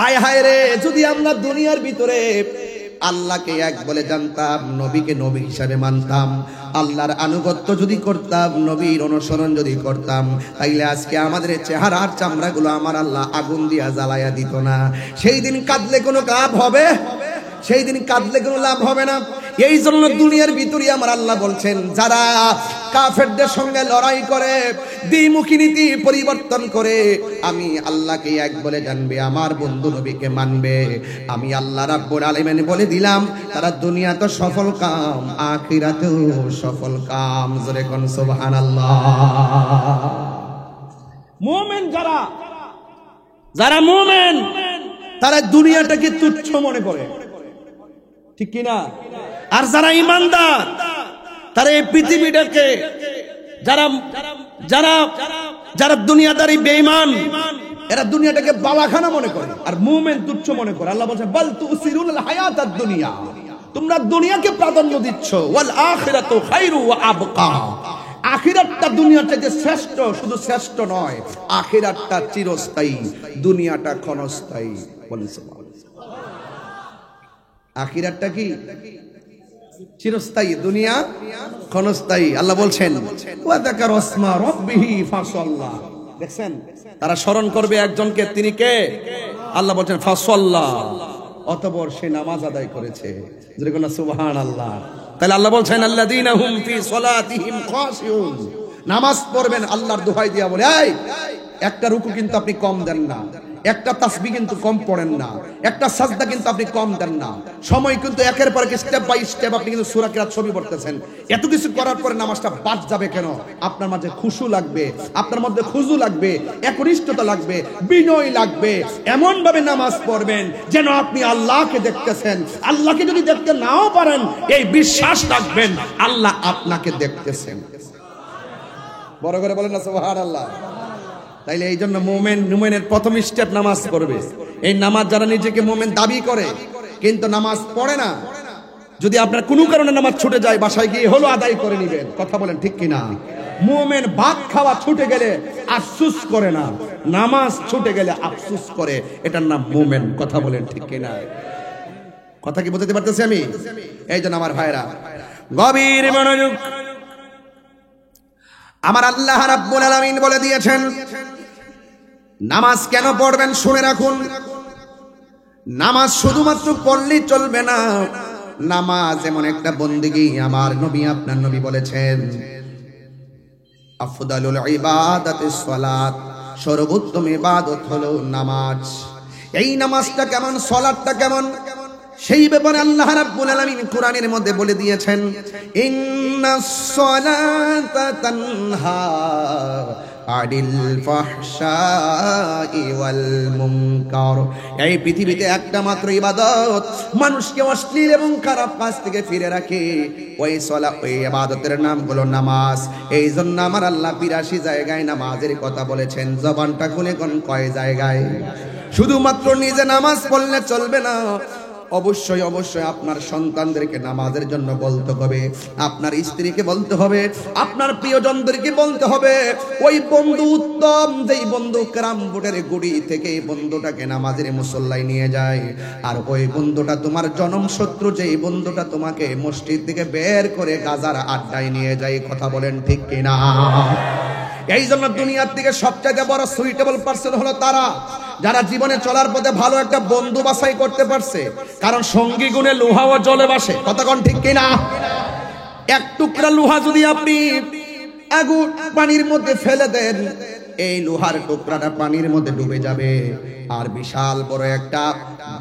[SPEAKER 3] আয় হায় রে, যদি আমরা দুনিয়ার ভিতরে আল্লাহকে এক বলে জানতাম, নবীকে নবী হিসাবে মানতাম, আল্লাহর আনুগত্য যদি করতাম, নবীর অনুসরণ যদি করতাম, তাইলে আজকে আমাদের চেহারার চামড়াগুলো আমার আল্লাহ আগুন দিয়া জ্বালাইয়া দিত না। সেই দিন কাঁদলে কোনো লাভ হবে? সেই দিন কাঁদলে কোনো লাভ হবে না। এই জন্য দুনিয়ার ভিতরে আমার আল্লাহ বলছেন, যারা কাফেরদের সঙ্গে লড়াই করে, দ্বিমুখী নীতি পরিবর্তন করে, আমি আল্লাহকে এক বলে জানবে, আমার বন্ধু নবীকে মানবে, আমি আল্লাহ রাব্বুল আলামিন বলে দিলাম, তারা দুনিয়াতে সফল কাম, আখিরাতেও সফল কাম। জোরে কোন সুবহানাল্লাহ। মুমিন যারা, যারা মুমিন, তারা দুনিয়াটাকে তুচ্ছ মনে করে, ঠিক কিনা? আর যারা ইমানদার, তারা এই পৃথিবীটাকে, যারা যারা যারা দুনিয়াদারি বেঈমান, এরা দুনিয়াটাকে বালাখানা মনে করে, আর মুমিন তুচ্ছ মনে করে। আল্লাহ বলেন, বাল তুসিরুল হায়াতাদ দুনিয়া, তোমরা দুনিয়াকে প্রাধান্য দিচ্ছ, ওয়াল আখিরাতু খায়রু ওয়া আবকা, আখিরাতটা দুনিয়ার চাইতে শ্রেষ্ঠ। শুধু শ্রেষ্ঠ নয়, আখিরাতটা চিরস্থায়ী, দুনিয়াটা ক্ষণস্থায়ী। বলেন সুবহানাল্লাহ। আখিরাতটা কি? চিরস্থায়ী, দুনিয়া ক্ষণস্থায়ী। আল্লাহ বলছেন ওয়া যাকারা ইসমা রাব্বিহি ফাসাল্লা। দেখছেন, তারা স্মরণ করবে একজনকে, তিনি কে? আল্লাহ বলছেন ফাসাল্লা, অতঃপর সে নামাজ আদায় করেছে। যেরকম সুবহানাল্লাহ। তাহলে আল্লাহ বলছেন আল্লাযীনা হুম ফি সলাতিহিম খাশিউন, নামাজ পড়বেন আল্লাহর দোহাই দিয়া বলে, এই একটা রুকু কিন্তু আপনি কম দেন না, একটা তাসবিহ কিন্তু কম পড়েন না, একটা সাজদা কিন্তু আপনি কম দেন না, সময় কিন্তু একের পর এক স্টেপ বাই স্টেপ আপনি কিন্তু সূরা কিরাত ছবি পড়তেছেন। এত কিছু করার পরে নামাজটা বাদ যাবে কেন? আপনার মাঝে খুশু লাগবে, আপনার মধ্যে খুজু লাগবে, একনিষ্ঠতা লাগবে, বিনয় লাগবে। এমন ভাবে নামাজ পড়বেন যেন আপনি আল্লাহকে দেখতেছেন। আল্লাহকে যদি দেখতে নাও পারেন, এই বিশ্বাস রাখবেন আল্লাহ আপনাকে দেখতেছেন। বড় করে বলেন না সুবহানাল্লাহ। তাইলে এই জন্য মুমিনের প্রথম স্টেপ নামাজ পড়বে। এই নামাজ যারা নিজেকে মুমিন দাবি করে কিন্তু নামাজ পড়ে না, যদি আপনার কোনো কারণে নামাজ ছুটে যায়, বাসায় গিয়ে হলো আদায় করে নেবেন। কথা বলেন ঠিক কিনা? মুমিন ভাত খাওয়া ছুটে গেলে আফসোস করে না, নামাজ ছুটে গেলে আফসোস করে, এটার নাম মুমিন। কথা বলেন ঠিক কিনা? কথা কি বুঝতে পারতেছি আমি? এই জন্য আমার ভাইরা গভীর মনোযোগ। আমার আল্লাহ রাব্বুল আলামিন বলে দিয়েছেন নামাজ কেন পড়বেন শুনে রাখুন। নামাজ শুধুমাত্র পড়লেই চলবে না, নামাজ এমন একটা বন্দেগী। আমার নবী, আপনার নবী বলেছেন আফদালুল ইবাদাতিস সালাত, সর্বোত্তম ইবাদত হলো নামাজ। এই নামাজটা কেমন, সালাতটা কেমন, সেই ব্যাপারে আল্লাহ রাব্বুল আলামিন কোরআনের মধ্যে বলে দিয়েছেন ইন্নাস সালাতা তানহা আনিল ফাহশাই ওয়াল মুনকার। এই পৃথিবীতে একটা মাত্র ইবাদত মানুষকে অশ্লীল এবং খারাপ কাজ থেকে ফিরে রাখে, ওই সালাত, ওই ইবাদতের নাম হলো নামাজ। এই জন্য আমার আল্লাহ ৮২ জায়গায় নামাজের কথা বলেছেন। জবানটা খুলে কোন কয় জায়গায়? শুধুমাত্র নিজে নামাজ পড়লে চলবে না, অবশ্যই অবশ্যই আপনার সন্তানদেরকে নামাজের জন্য বলতে হবে, আপনার স্ত্রীকে বলতে হবে, আপনার প্রিয়জনদেরকে বলতে হবে। ওই বন্ধু উত্তম, যেই বন্ধু ক্যারাম বোর্ডের গুড়ি থেকে এই বন্ধুটাকে নামাজের মুসল্লায় নিয়ে যায়, আর ওই বন্ধুটা তোমার জনম শত্রু, যেই বন্ধুটা তোমাকে মসজিদ থেকে বের করে গাজার আড্ডায় নিয়ে যায়। কথা বলেন ঠিক কিনা? এই জন্য দুনিয়ার থেকে সবচেয়ে বড় সুইটেবল পারসন হলো তারা যারা জীবনে চলার পথে ভালো একটা বন্ধু বাছাই করতে পারছে। কারণ সঙ্গী গুণে লোহাও জলে ভাসে। কথা কোন ঠিক কিনা? এক টুকরা লোহা যদি আপনি আগুন পানির মধ্যে ফেলে দেন, এই লোহার টুকরাটা পানির মধ্যে ডুবে যাবে। আর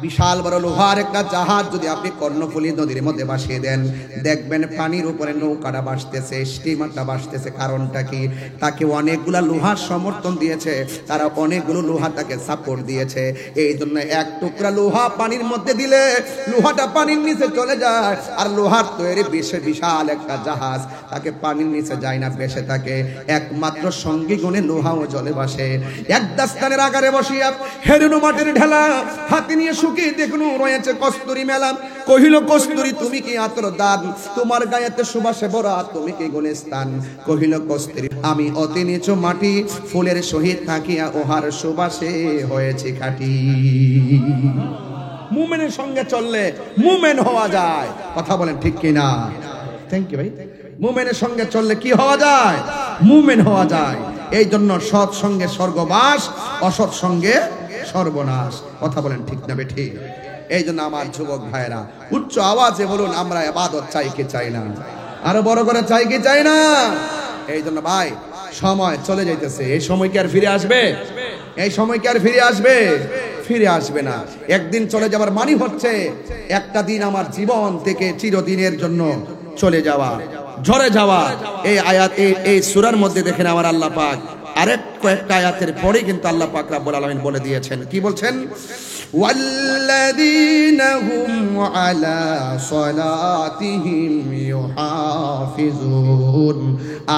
[SPEAKER 3] বিশাল বড় লোহার একটা জাহাজ যদি আপনি কর্ণফুলী নদীর মধ্যে ভাসিয়ে দেন, দেখবেন পানির উপরে নৌকাটা ভাসতেছে, স্টিমারটা ভাসতেছে। কারণটা কি? তাকে অনেকগুলা লোহার সমর্থন দিয়েছে, তারা অনেকগুলো লোহা তাকে সাপোর্ট দিয়েছে। এই জন্য এক টুকরা লোহা পানির মধ্যে দিলে লোহাটা পানির নিচে চলে যায়, আর লোহার তৈরি বিশাল একটা জাহাজ তাকে পানির নিচে যায় না, ভেসে থাকে। একমাত্র সঙ্গী গুণে লোহাও জলে ভাসে। এক দাস্তানের আকারে বসিয়া হেরুনো মাটির ঢেলা হাতে নিয়ে শুকিয়ে দেখুন রয়েছে কস্তুরী মেলা। কহিল কস্তুরী তুমি কি আতর দান, তোমার গায়েতে সুবাসে ভরা, তুমি কি গুণস্থান। কহিল কস্তুরী আমি অতি নিচু মাটি, ফুলের সহিত থাকিয়া ওহার সুবাসে হয়েছে খাঁটি। মুমিনের সঙ্গে চললে মুমিন হওয়া যায়। কথা বলেন ঠিক কিনা? থ্যাংক ইউ ভাই। মুমিনের সঙ্গে চললে কি হওয়া যায়? মুমিন হওয়া যায়। এই জন্য সৎ সঙ্গে স্বর্গবাস, অসৎ সঙ্গে সর্বনাশ। কথা বলেন ঠিক না বেঠি? এই জন্য আমার যুবক ভাইরা উচ্চ আওয়াজে বলুন আমরা ইবাদত চাই কি চাই না? আরো বড় করে চাই কি চাই না? এই জন্য ভাই সময় চলে যাইতেছে, এই সময় কি আর ফিরে আসবে? এই সময় কি আর ফিরে আসবে? ফিরে আসবে না। একদিন চলে যাবার মানে হচ্ছে একটা দিন আমার জীবন থেকে চিরদিনের জন্য চলে যাওয়া, ঝরে যাওয়া। এই আয়াত, এই সূরার মধ্যে দেখেন আমার আল্লাহ পাক আরেক কয়েকটা আয়াতের পরে কিন্তু আল্লাহ পাক রব্বুল আলামিন বলে দিয়েছেন। কি বলছেন? ওয়াল্লাযীনা হুম আলা সালাতিহিম ইউহাফিজুন।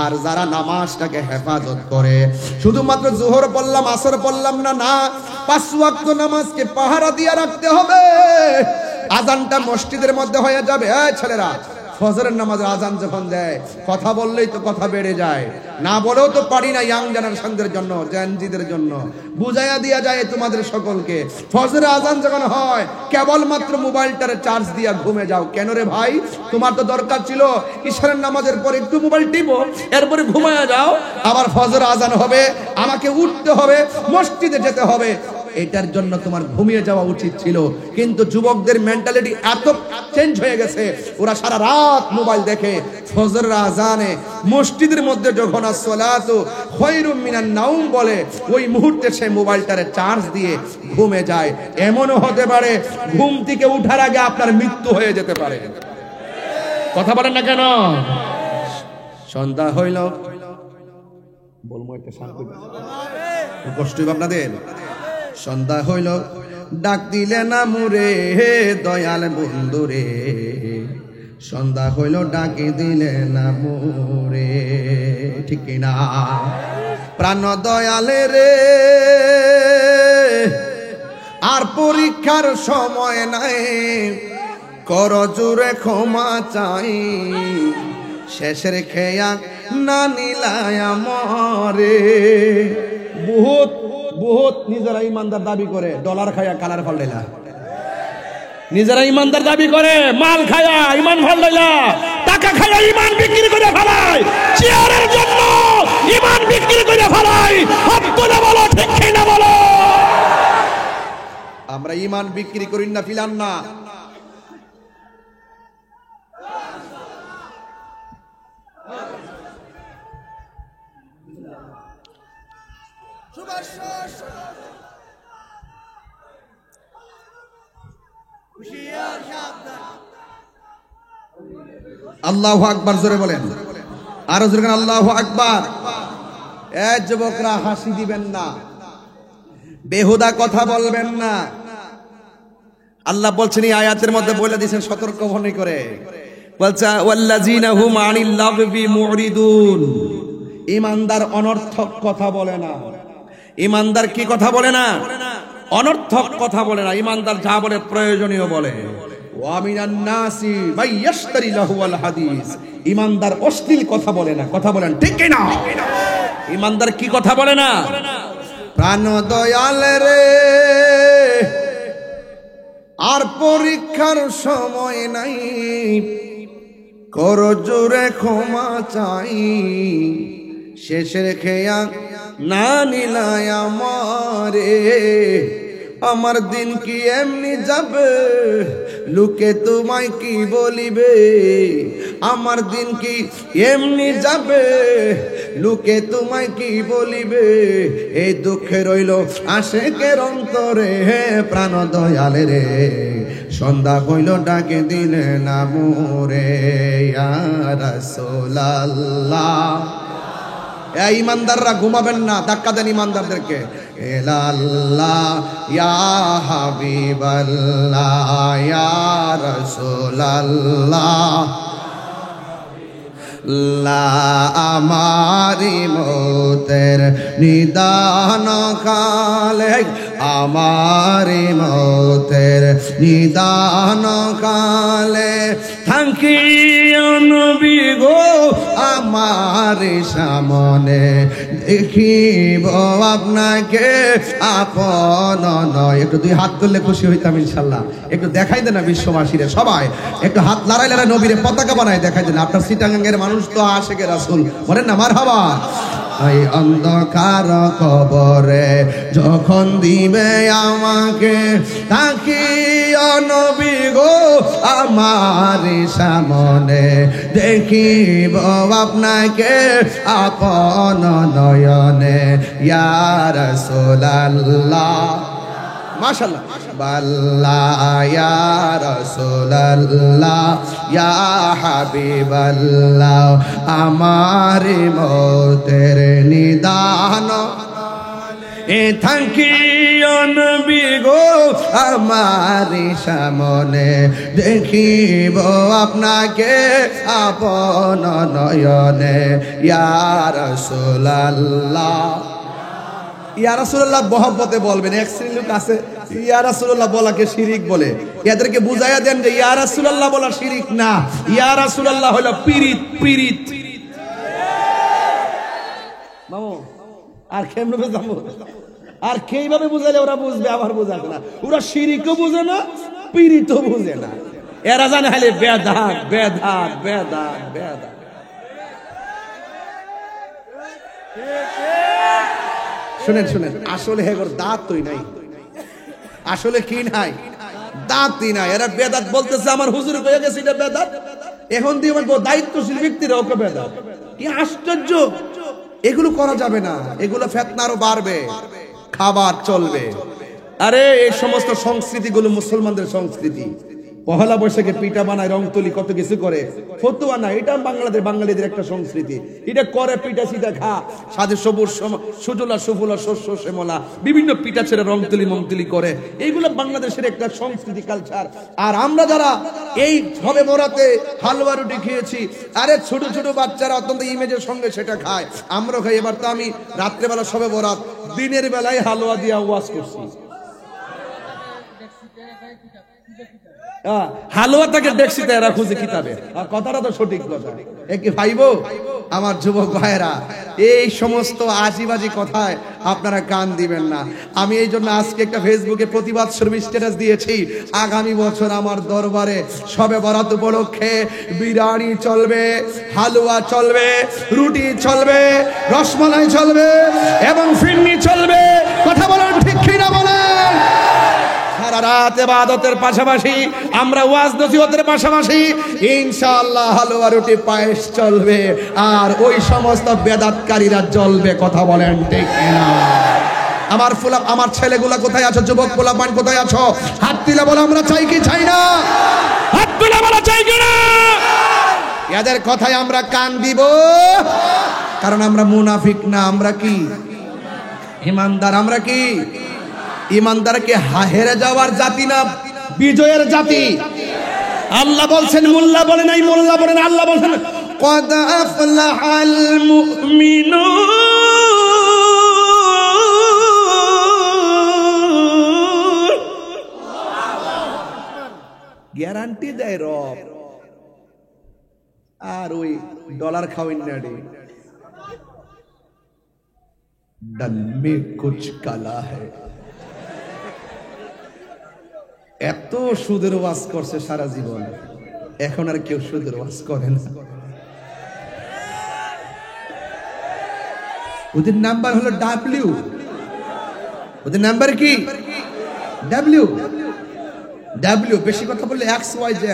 [SPEAKER 3] আর যারা নামাজটাকে হেফাজত করে, শুধুমাত্র যোহর পড়লাম আসর পড়লাম না, না, ৫ ওয়াক্ত নামাজকে পাহারা দিয়ে রাখতে হবে। আযানটা মসজিদের মধ্যে হয়ে যাবে। এই ছেলেরা ফজরের নামাজের আজান যখন দেয়, কথা বললেই তো কথা বেড়ে যায়, না বলেও তো পারি না। ইয়াং জেনারেশনদের জন্য, জেনজিদের জন্য বুঝাইয়া দিয়া যায় তোমাদের সকলকে, ফজরের আজান যখন হয় কেবলমাত্র মোবাইলটারে চার্জ দিয়া ঘুমে যাও। কেন রে ভাই? তোমার তো দরকার ছিল ইশারের নামাজের পরে একটু মোবাইল টিপো, এরপরে ঘুমায়া যাও। আবার ফজর আজান হবে, আমাকে উঠতে হবে, মসজিদে যেতে হবে, এটার জন্য তোমার ঘুমিয়ে যাওয়া উচিত ছিল। কিন্তু যুবকদের মেন্টালিটি এত চেঞ্জ হয়ে গেছে, ওরা সারা রাত মোবাইল দেখে, ফজর আজানে মসজিদের মধ্যে যখন আসসালাতু খায়রুম মিনান নাওম বলে, ওই মুহূর্তে সে মোবাইলটারে চার্জ দিয়ে ঘুমে যায়। এমনও হতে পারে ঘুম থেকে উঠার আগে আপনার মৃত্যু হয়ে যেতে পারে। কথা বলেন না কেন? সন্ধ্যা হইল, বলবো একটা শান্তি, কষ্ট হইব আপনাদের। সন্ধ্যা হইল, ডাক দিলে না মুরে দয়াল বন্ধুরে, সন্ধ্যা হইল ডাকি দিলে না মুরে, ঠিক না? প্রাণ দয়ালে রে, আর পরীক্ষার সময় নাই, কর জোরে ক্ষমা চাই, শেষের খেয়া না নিলায় মরে। বহুত বহুত নিজেরা ইমানদার দাবি করে, ডলার খায়া কালার ফাল্টাইলা। নিজেরা ইমানদার দাবি করে, মাল খায়া ইমান ফাল্টাইলা, টাকা খায়া ইমান বিক্রি করে ফেলায়, চেয়ারের জন্য ইমান বিক্রি করে ফেলায়। আপনারা বলো ঠিক না বলো? আমরা ইমান বিক্রি করি না, ফিলান না। আল্লাহু আকবার জোরে বলেন, আরো জোরে বলেন আল্লাহু আকবার। যুবকরা হাসি দিবেন না, বেহুদা কথা বলবেন না। আল্লাহ বলছেন এই আয়াতের মধ্যে বলে দিয়েছেন সতর্ক মনে করে, বলছে ওয়াল্লাযিনা হুম আনিল লাগবি মুরিদুন। ইমানদার অনর্থক কথা বলে না। ইমানদার কি কথা বলে না? অনর্থক কথা বলে না। ইমানদার যা বলে প্রয়োজনীয় বলে। ওয়া মিনান নাসি মান ইয়াশতারি লাহুল হাদিস। ইমানদার অশ্লীল কথা বলে না। কথা বলেন ঠিক কি না? ইমানদার কি কথা বলে না? প্রাণ দয়াল রে, আর পরীক্ষার সময় নাই, কর জোরে ক্ষমা চাই, শেষের খেয়া না নিলায় আমারে। আমার দিন কি এমনি যাবে, লোকে তোমায় কি বলিবে? আমার দিন কি এমনি যাবে, লোকে তোমায় কি বলিবে? এই দুঃখে রইল আশেকের অন্তরে, প্রাণ দয়াল রে, সন্ধ্যা হইল ডাকে দিলে না মোরে। ইয়া রাসূলুল্লাহ। এই ইমানদাররা ঘুমাবেন না, ধাক্কা দেন ইমানদারদেরকে। এলাল্লাহ ইয়া হাবিবাল্লাহ ইয়া রাসূলুল্লাহ, লা আমারি মৌতের নিদান কালে, আমারি মৌতের নিদান কালে, থাকিও নবী গো আমার সামনে, দেখিব আপনাকে আপন নয়। একটু দুই হাত তুললে খুশি হইতাম ইনশাল্লাহ। একটু দেখাই দেন না বিশ্ববাসীরে, সবাই একটু হাত লড়াই লড়াই নবীরে পতাকা বানায় দেখাই দেন। আপনার চিটাগাঙ্গের মানুষ তো আশেকে রাসূল, বলেন না মারহাবা। এই অন্ধকার কবরে যখন দিবে আমাকে, তাকিও নবী গো আমার সামনে, দেখিব আপনাকে আপন নয়নে। ইয়া রাসূলুল্লাহ, মাশাআল্লাহ। বাল্লাহ ইয়া রাসূলুল্লাহ ইয়া হাবিবাল্লাহ, আমার মৌতের নিদান এ থাকিও নবী গো আমার সামনে, দেখিব আপনাকে আপন নয়নে। ইয়া রাসূলুল্লাহ ইয়া রাসূলুল্লাহ মহব্বতে বলবেন। এক শ্রেণীর লোক আছে ইয়া রাসূলুল্লাহ বলাকে শিরিক বলে, এদেরকে বুঝাইয়া দেন যে ইয়া রাসূলুল্লাহ বলা শিরিক না, ইয়া রাসূলুল্লাহ হলো পীরিত পীরিত। মামু আর কেমনে বুঝাবো, আর কিভাবে বুঝাইলে ওরা বুঝবে, আমার বুঝাবে না। ওরা শিরিকও বুঝে না, পীরিতও বুঝে না, এরা জানে খালি বেদাত বেদাত বেদাত বেদাত। শুনেন শুনেন, আসলে হেগর দাঁতই নাই, আসলে কি নাই, দাঁতই নাই। এরা বেদাত বলতেছে, আমার হুজুর হয়ে গেছে এটা বেদাত, এখন দিয়ে আমার দায়িত্বশীল ব্যক্তিরা ওকে বেদাত। কি আশ্চর্য! এগুলো করা যাবে না, এগুলো ফিতনা আরো বাড়বে, খাবার চলবে। আরে এই সমস্ত সংস্কৃতিগুলো মুসলমানদের সংস্কৃতি। পহেলা বৈশাখে পিঠা বানায়, রং তুলি, কত কিছু করে, ফতুয়া না, এটা বাঙালিদের একটা সংস্কৃতি। এটা করে পিঠা সিঠা খা, সাথে সবুজ সুজলা সুফলা শস্য শ্যামলা বিভিন্ন পিঠা ছেড়ে রং তুলি মং তুলি করে, এইগুলো বাংলাদেশের একটা সংস্কৃতি কালচার। আর আমরা যারা এই সবে বরাতে হালুয়া রুটি খেয়েছি, আরে ছোট ছোট বাচ্চারা অত্যন্ত ইমেজের সঙ্গে সেটা খায়, আমরাও খাই। এবার তো আমি রাত্রেবেলা সবে বরাত দিনের বেলায় হালুয়া দিয়া ওয়াজ করছি। হালুয়াটাকে দেখছিতে এরা খুঁজে কিতাবে, কথাটা তো সঠিক কথা। কি ভাইবো আমার যুবক ভাইয়েরা, এই সমস্ত আজীবাজি কথায় আপনারা কান দিবেন না। আমি এই জন্য আজকে একটা ফেসবুকে প্রতিবাদ স্বরূপ স্ট্যাটাস দিয়েছি, আগামী বছর আমার দরবারে সবে বরাত উপলক্ষে বিরিয়ানি চলবে, হালুয়া চলবে, রুটি চলবে, রসমালাই চলবে এবং ফিরনি চলবে। কথা বলেন ঠিক কিনা বলেন? সারা রাত ইবাদতের পাশাপাশি, আমরা ওয়াজ নসিহতের পাশাপাশি ইনশাআল্লাহ হালুয়া রুটি পায়েস চলবে, আর ওই সমস্ত বেদাতকারীরা জ্বলবে। কথা বলেন ঠিক কিনা? আমার ছেলেগুলা কোথায় আছো? যুবক পোলাপান কোথায় আছো? হাত তুলে বলো আমরা চাই কি চাই না? হাত তুলে বলো চাই কি না? এদের কথায় আমরা কান দিব, কারণ আমরা মুনাফিক না, আমরা কি ইমানদার। আমরা কি ইমানদারকে হেরে যাওয়ার জাতি না, বিজয়ের জাতি। আল্লাহ বলছেন, মোল্লা বলে নাই, মোল্লা বলেন, আল্লাহ বলছেন কদ আফলাহাল মুমিনুন। গ্যারান্টি দেয় রব। আর ওই ডলার খাওয়াই না রে, डल में कुछ काला है। এত সুদের ওয়াজ করছে সারা জীবন, এখন আর কেউ সুদের ওয়াজ করে না। ওদের নাম্বার হলো ডাব্লিউ। ওদের নাম্বার কি? ডাব্লিউ। ডাব্লিউ বেশি কথা বললে XYZ।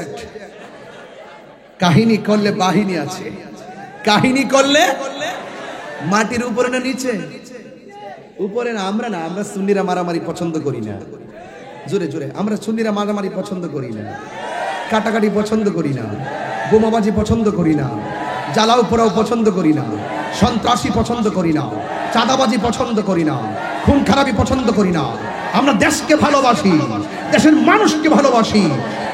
[SPEAKER 3] কাহিনী করলে বাহিনী আছে, কাহিনী করলে মাটির উপরে না নিচে? উপরে না। আমরা সুন্নিরা মারামারি পছন্দ করি না, জোরে জোরে আমরা সুন্নিরা মারামারি পছন্দ করি না, কাটাকাটি পছন্দ করি না, বোমাবাজি পছন্দ করি না, জ্বালাও পোড়াও পছন্দ করি না, সন্ত্রাসী পছন্দ করি না, চাঁদাবাজি পছন্দ করি না, খুন খারাপি পছন্দ করি না। আমরা দেশকে ভালোবাসি, দেশের মানুষকে ভালোবাসি।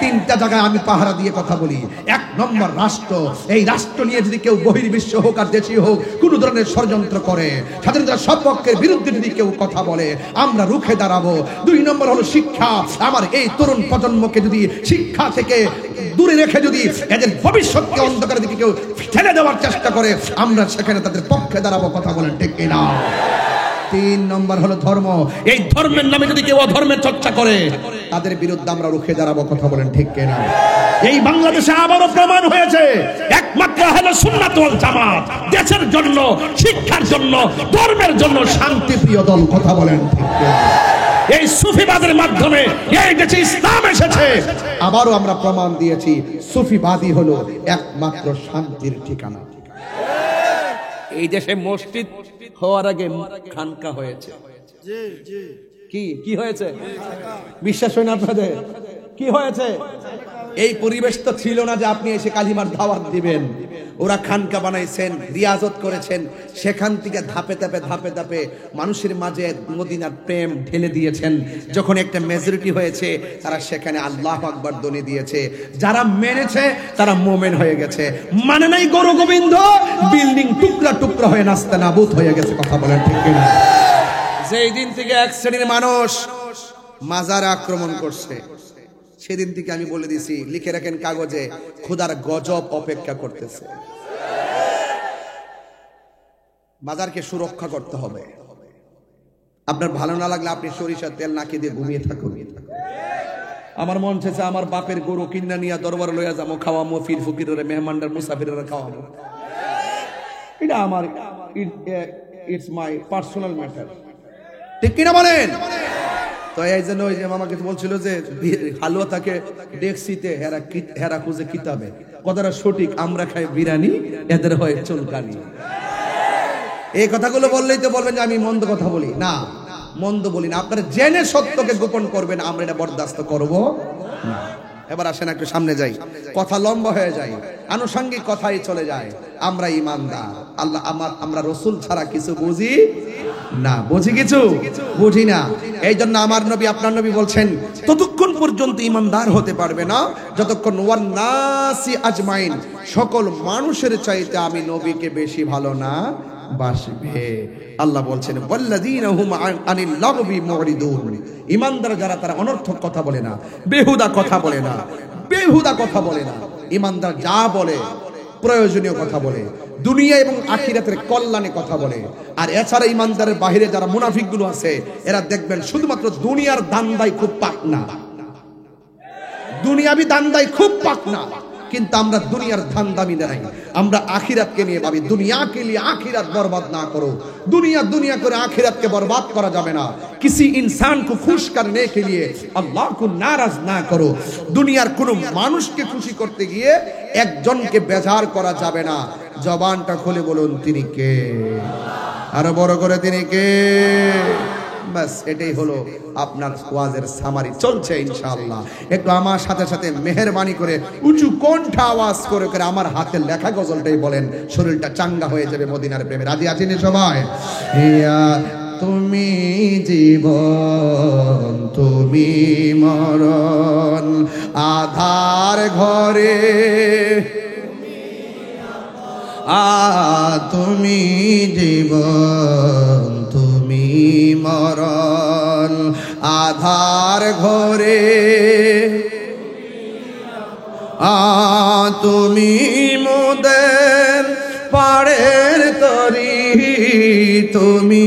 [SPEAKER 3] তিনটা জায়গায় আমি পাহারা দিয়ে কথা বলি। এক নম্বর রাষ্ট্র, এই রাষ্ট্র নিয়ে যদি কেউ বহির্বিশ্ব হোক আর দেশীয় হোক কোন ধরনের ষড়যন্ত্র করে, স্বাধীনতার সপক্ষের বিরুদ্ধে যদি কেউ কথা বলে, আমরা রুখে দাঁড়াবো। দুই নম্বর হলো শিক্ষা। আমার এই তরুণ প্রজন্মকে যদি শিক্ষা থেকে দূরে রেখে যদি এদের ভবিষ্যৎকে অন্ধকারের দিকে কেউ ঠেলে দেওয়ার চেষ্টা করে, আমরা সেখানে তাদের পক্ষে দাঁড়াবো। কথা বলেন ঠিক কিনা? তিন নম্বর হলো ধর্ম। এই ধর্মের নামে যদি কেউ অধর্মের চর্চা করে, তাদের বিরুদ্ধে আমরা রুখে দাঁড়াবো। কথা বলেন ঠিক কিনা? এই বাংলাদেশে আবারও প্রমাণ হয়েছে একমাত্র আহলে সুন্নাত ওয়াল জামাত দেশের জন্য, শিক্ষার জন্য, ধর্মের জন্য শান্তিপ্রিয় দল। কথা বলেন ঠিক কিনা? এই সুফিবাদের মাধ্যমে এই দেশে ইসলাম এসেছে। আবারও আমরা প্রমাণ দিয়েছি সুফিবাদী হলো একমাত্র শান্তির ঠিকানা। এই দেশে মসজিদ হওয়ার আগে খানকা হয়েছে। কি হয়েছে? বিশ্বাস হয় না আপনাদের? কি হয়েছে? এই পরিবেশ তো ছিল না যে আপনি এসে কালিমার দাওয়াত দিবেন। ওরা খানকা বানাইছেন, রিয়াজত করেছেন, সেখান থেকে ধাপে ধাপে মানুষের মাঝে মদিনার প্রেম ঢেলে দিয়েছেন। যখন একটা মেজরিটি হয়েছে, তারা সেখানে আল্লাহু আকবার ধ্বনি দিয়েছে। যারা মেনেছে তারা মুমিন হয়ে গেছে, মানে নাই গরু গোবিন্দ, বিল্ডিং টুকরা টুকরা হয়ে নাস্তানাবুদ হয়ে গেছে। কথা বলেন ঠিক কিনা? যেই দিন থেকে এক শ্রেণীর মানুষ মাজারে আক্রমণ করছে, সেদিন থেকে আমি বলে দিছি, লিখে রাখেন কাগজে, খোদার গজব অপেক্ষা করতেছে। মাজারকে সুরক্ষা করতে হবে। আপনার ভালো না লাগলে আপনি সরিষার তেল নাকি দিয়ে ঘুমিয়ে থাকুন। আমার মন চেয়েছে আমার বাপের গরু কিনা নিয়ে দরবার লইয়া যাবো, খাওয়ামো, ফির ফকিরের মেহমানদার মুসাফিরের খাওয়ামো। এটা আমার ইটস মাই পার্সোনাল ম্যাটার, ঠিক কিনা বলেন? তো এই জন্য ওই যে মামাকে বলছিল যে হালুয়া তাকে ডেক্সিতে হেরা খুঁজে কিতাবে, কথাটা সঠিক। আমরা খাই বিরিয়ানি, এদের হয় চুলকানি। এই কথাগুলো বললেই তো বলবেন যে আমি মন্দ কথা বলি। না, মন্দ বলি না। আপনারা জেনে সত্যকে গোপন করবেন, আমরা এটা বরদাস্ত করব না। এবার আসেন একটু সামনে যাই, কথা লম্বা হয়ে যায়, আনুষঙ্গিক কথাই চলে যায়। আমরা ইমানদার, আল্লাহ আমরা রসুল ছাড়া কিছু বুঝি না। বুঝি কিছু বুঝি না। এই জন্য আমার নবী, আপনার নবী বলছেন, ততক্ষণ পর্যন্ত ইমানদার হতে পারবে না যতক্ষণ ওয়ান নাসি আজমাইন, সকল মানুষের চাইতে আমি নবীকে বেশি ভালো না বাসবে। আল্লাহ বলছেন, ওয়াল্লাযীনা হুম আনিল লাগবি মুরিদুন, ইমানদার যারা, তারা অনর্থক কথা বলে না, বেহুদা কথা বলে না, বেহুদা কথা বলে না। ইমানদার যা বলে প্রয়োজনীয় কথা বলে, দুনিয়া এবং আখিরাতের কল্যাণে কথা বলে। আর এছাড়া ইমানদারের বাহিরে যারা মুনাফিক গুলো আছে, এরা দেখবেন শুধুমাত্র দুনিয়ার দান্দায় খুব পাকনা, দুনিয়াবি দান্দায় খুব পাকনা। কিন্তু আমরা দুনিয়ার ধান্দামি নাই, আমরা আখিরাতকে নিয়ে ভাবি। দুনিয়াকে নিয়ে আখিরাত বরবাদ না করো। দুনিয়া দুনিয়া করে আখিরাতকে বরবাদ করা যাবে না। किसी इंसान को खुश करने के लिए अल्लाह को नाराज ना करो। দুনিয়ার কোন মানুষকে খুশি করতে গিয়ে একজনকে বেজার করা যাবে না। জবানটা খুলে বলুন, তিনি কে? আরো বড় করে, তিনি কে? বাস এটাই হলো আপনার ওয়াজের সামারি। চলছে ইনশাআল্লাহ। একটু আমার সাথে সাথে মেহেরবানি করে উঁচু কণ্ঠে আওয়াজ করে করে আমার হাতে লেখা গজলটাই বলেন, শরীরটা চাঙ্গা হয়ে যাবে মদিনার প্রেমে। রাজি আছেন সবাই? ইয়া তুমি জীবন, তুমি মরণ, আধার ঘরে তুমি জীবন, তুমি মরণ, আধার ঘরে তুমি মোদের পাড়ের তরি, তুমি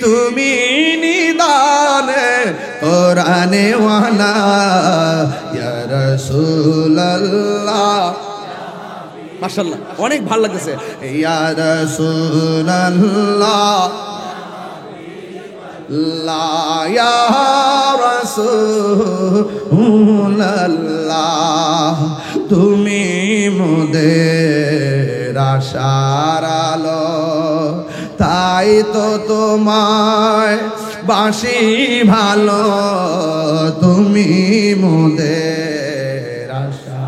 [SPEAKER 3] তুমি নিদানে কোরআনে ওয়ালা ইয়া রাসূলুল্লাহ। মাশাআল্লাহ, অনেক ভালো লাগতেছে। ইয়া রাসূলুল্লাহ, লা ইয়া রাসূলুল্লাহ, তুমি মোদের আশার আলো, তাই তো তোমায় বাসি ভালো, তুমি মোদের আশা।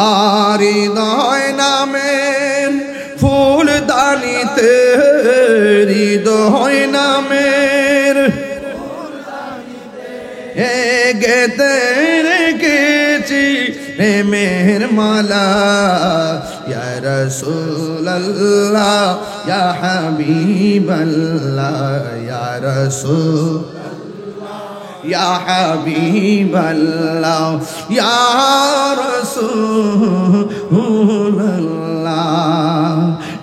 [SPEAKER 3] আর হৃদয় নামের ফুলদানিতে, হৃদয় নামের গেতে রেখেছি প্রেমের মালা, ইয়া রাসূলুল্লাহ, ইয়া হাবিবাল্লাহ, ইয়া রাসূল, ইয়া হাবিবাল্লাহ, ইয়া রাসূলুল্লাহ,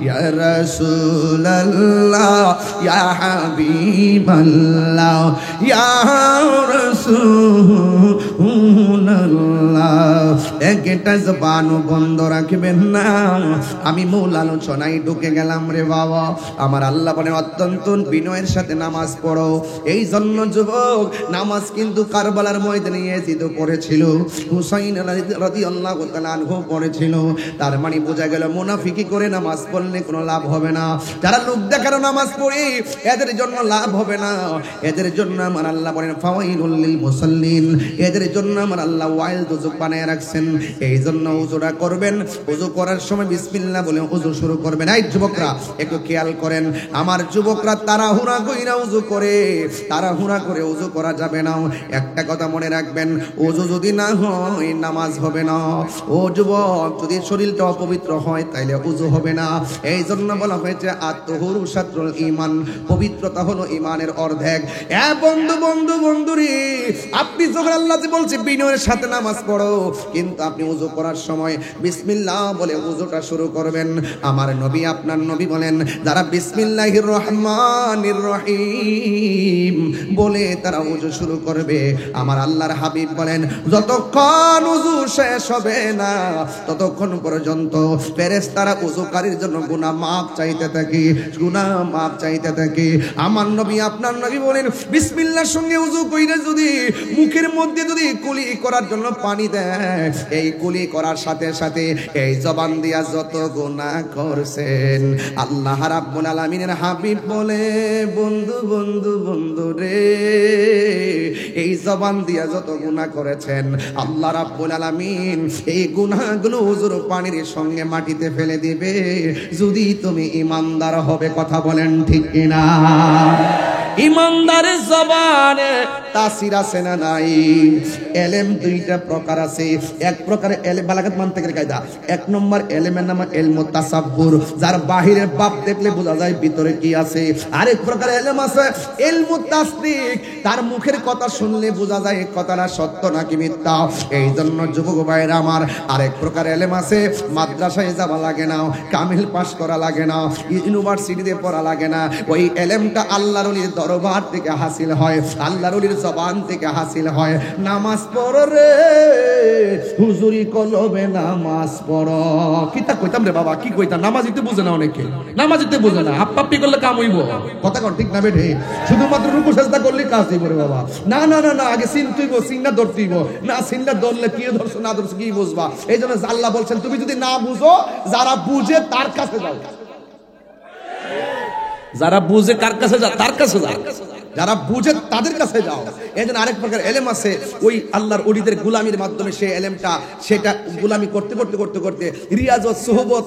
[SPEAKER 3] ইয়া রাসূলুল্লাহ, ইয়া হাবিবাল্লাহ, ইয়া রাসূলুল্লাহ। একটা জবান বন্ধ রাখবেন না। আমি মূল আলোচনায় ঢুকে গেলাম রে বাবা। আমার আল্লাহ বলে, অত্যন্ত বিনয়ের সাথে নামাজ পড়ো। এই জন্য যুবক, নামাজ কিন্তু কারবালার ময়দানে ইয়াজিদ পড়েছিল, হুসাইন রাদিয়াল্লাহু তাআলা আনহু পড়েছিল। তার মানে বোঝা গেল মুনাফিকি করে নামাজ পড়লে কোনো লাভ হবে না। যারা লোক দেখানো নামাজ পড়ে, এদের জন্য লাভ হবে না। এদের জন্য আমার আল্লাহ বলেন, ফাওয়াইলুল লিল মুসাল্লিন, এদের জন্য আমার আল্লাহ ওয়াইল দুজক বানায় রাখছেন। এই জন্য উজুটা করবেন, উজু করার সময় বিসমিল্লাহ বলে উজু শুরু করবেন। এই যুবকরা একটু খেয়াল করেন, আমার যুবকরা তাড়াহুড়া কইরা উজু করে, তাড়াহুড়া করে উজু করা যাবে না। একটা কথা মনে রাখবেন, উজু যদি না হয় নামাজ হবে না। ও যুবক, যদি শরীরটা অপবিত্র হয় তাইলে উজু হবে না। এই জন্য বলা হয়েছে আত-তাহুরু শাতরুল ঈমান, পবিত্রতা হলো ঈমানের অর্ধেক। এ বন্ধু বন্ধু বন্ধুরে, আপনি যখন আল্লাহ যে বলছে বিনয়ের সাথে নামাজ পড়ো, কিন্তু আপনি উজু করার সময় বিসমিল্লাহ বলে উজুটা শুরু করবেন। আমার নবী আপনার নবী বলেন, যারা বিসমিল্লাহির রহমানির রহিম বলে তারা উজু শুরু করবে, আমার আল্লাহর হাবিব বলেন যতক্ষণ উজু শেষ হবে না ততক্ষণ পর্যন্ত ফেরেশতারা উজুকারীর জন্য গুনাহ মাফ চাইতে থাকে, গুনাহ মাফ চাইতে থাকে। আমার নবী আপনার নবী বলেন, বিসমিল্লাহর সঙ্গে উজু কইরা যদি মুখের মধ্যে যদি কুলি করার জন্য পানি দেয়, এই কুলি করার সাথে সাথে এই জবান দিয়া যত গুনাহ করছেন, আল্লাহ রাব্বুল আলামিনের হাবিব বলে বন্ধু বন্ধু বন্ধু রে, এই জবান দিয়া যত গুনাহ করেছেন আল্লাহ রাব্বুল আলামিন এই গুনাহগুলো উজুর পানির সঙ্গে মাটিতে ফেলে দিবে, যদি তুমি ঈমানদার হবে। কথা বলেন ঠিক কিনা? ঈমানদারের জবানে তাসির আছে না নাই? এলেম দুইটা প্রকার আছে। এক প্রকার এলেম বালাগাত মানতিকের কায়দা, এক নম্বর এলেমের নাম ইলমুত তাসাব্বুর, যার বাহিরের বাপ দেখলে বোঝা যায় ভিতরে কি আছে। আরেক প্রকার এলেম আছে ইলমুত তাসদিক, তার মুখের কথা শুনলে বোঝা যায় কথাটা সত্য নাকি মিথ্যা। এই জন্য যুবক ভাইরা আমার, আরেক প্রকার এলেম আছে মাদ্রাসায় যাওয়া লাগে না, কামিল পাস করা লাগে না, ইউনিভার্সিটিতে পড়া লাগে না, ওই এলেমটা আল্লাহর ওলির দরবার থেকে হাসিল হয়, আল্লাহর ওলির জবান থেকে হাসিল হয়। নামাজ পড়ো রে হুজুরি কলবে, নামাজ পড়ো। কিতা কইতাম রে বাবা, কি কইতাম? নামাজিতে বুঝে না অনেকে, নামাজিতে বুঝে না, হাপ্পাপ্পি করলে কাম হইব। কথা কন ঠিক না বেঠে? শুধুমাত্র রুকু সাজদা করলে কাজ হইব রে বাবা। না না না না, আগে চিনতেইব, চিন্না ধরতেইব। না চিন্না ধরলে কি ধরছো না ধরছো কি বুঝবা? এই জন্য আল্লাহ বলছেন, তুমি যদি না বুঝো, যারা বুঝে তার কাছে যাও। যারা বুঝে কার কাছে যাও? তার কাছে যাও। যারা বুঝে তাদের কাছে যাও। এই জন্য আরেক প্রকার এলেম আছে, ওই আল্লাহর ওলিদের গুলামির মাধ্যমে সেই এলেমটা, সেটা গুলামি করতে করতে করতে করতে রিয়াজত সোহবত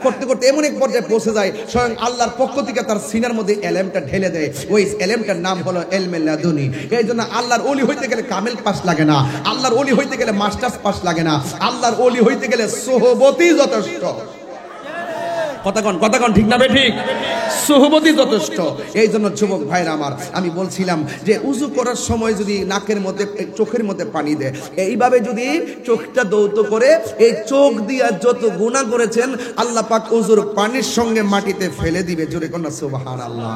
[SPEAKER 3] করতে করতে এমন এক পর্যায়ে পৌঁছে যায়, স্বয়ং আল্লাহর পক্ষ থেকে তার সিনার মধ্যে এলেমটা ঢেলে দেয়। ওই এলেমটার নাম হলো ইলমে লাদুনি। এই জন্য আল্লাহর ওলি হইতে গেলে কামেল পাস লাগে না, আল্লাহর ওলি হইতে গেলে মাস্টার্স পাস লাগে না, আল্লাহর ওলি হইতে গেলে সোহবতই যথেষ্ট। কথা কন ঠিক না বে ঠিক? সোহবতই যথেষ্ট। এই জন্য যুবক ভাইরা আমার, আমি বলছিলাম যে উজু করার সময় যদি নাকের মধ্যে চোখের মধ্যে পানি দেয়, এইভাবে যদি চোখটা দৌত করে এই চোখ দিয়া যত গুনাহ করেছেন আল্লাহ পাক উজুর পানির সঙ্গে মাটিতে ফেলে দিবে। জোরে কন্যা সুবহানাল্লাহ।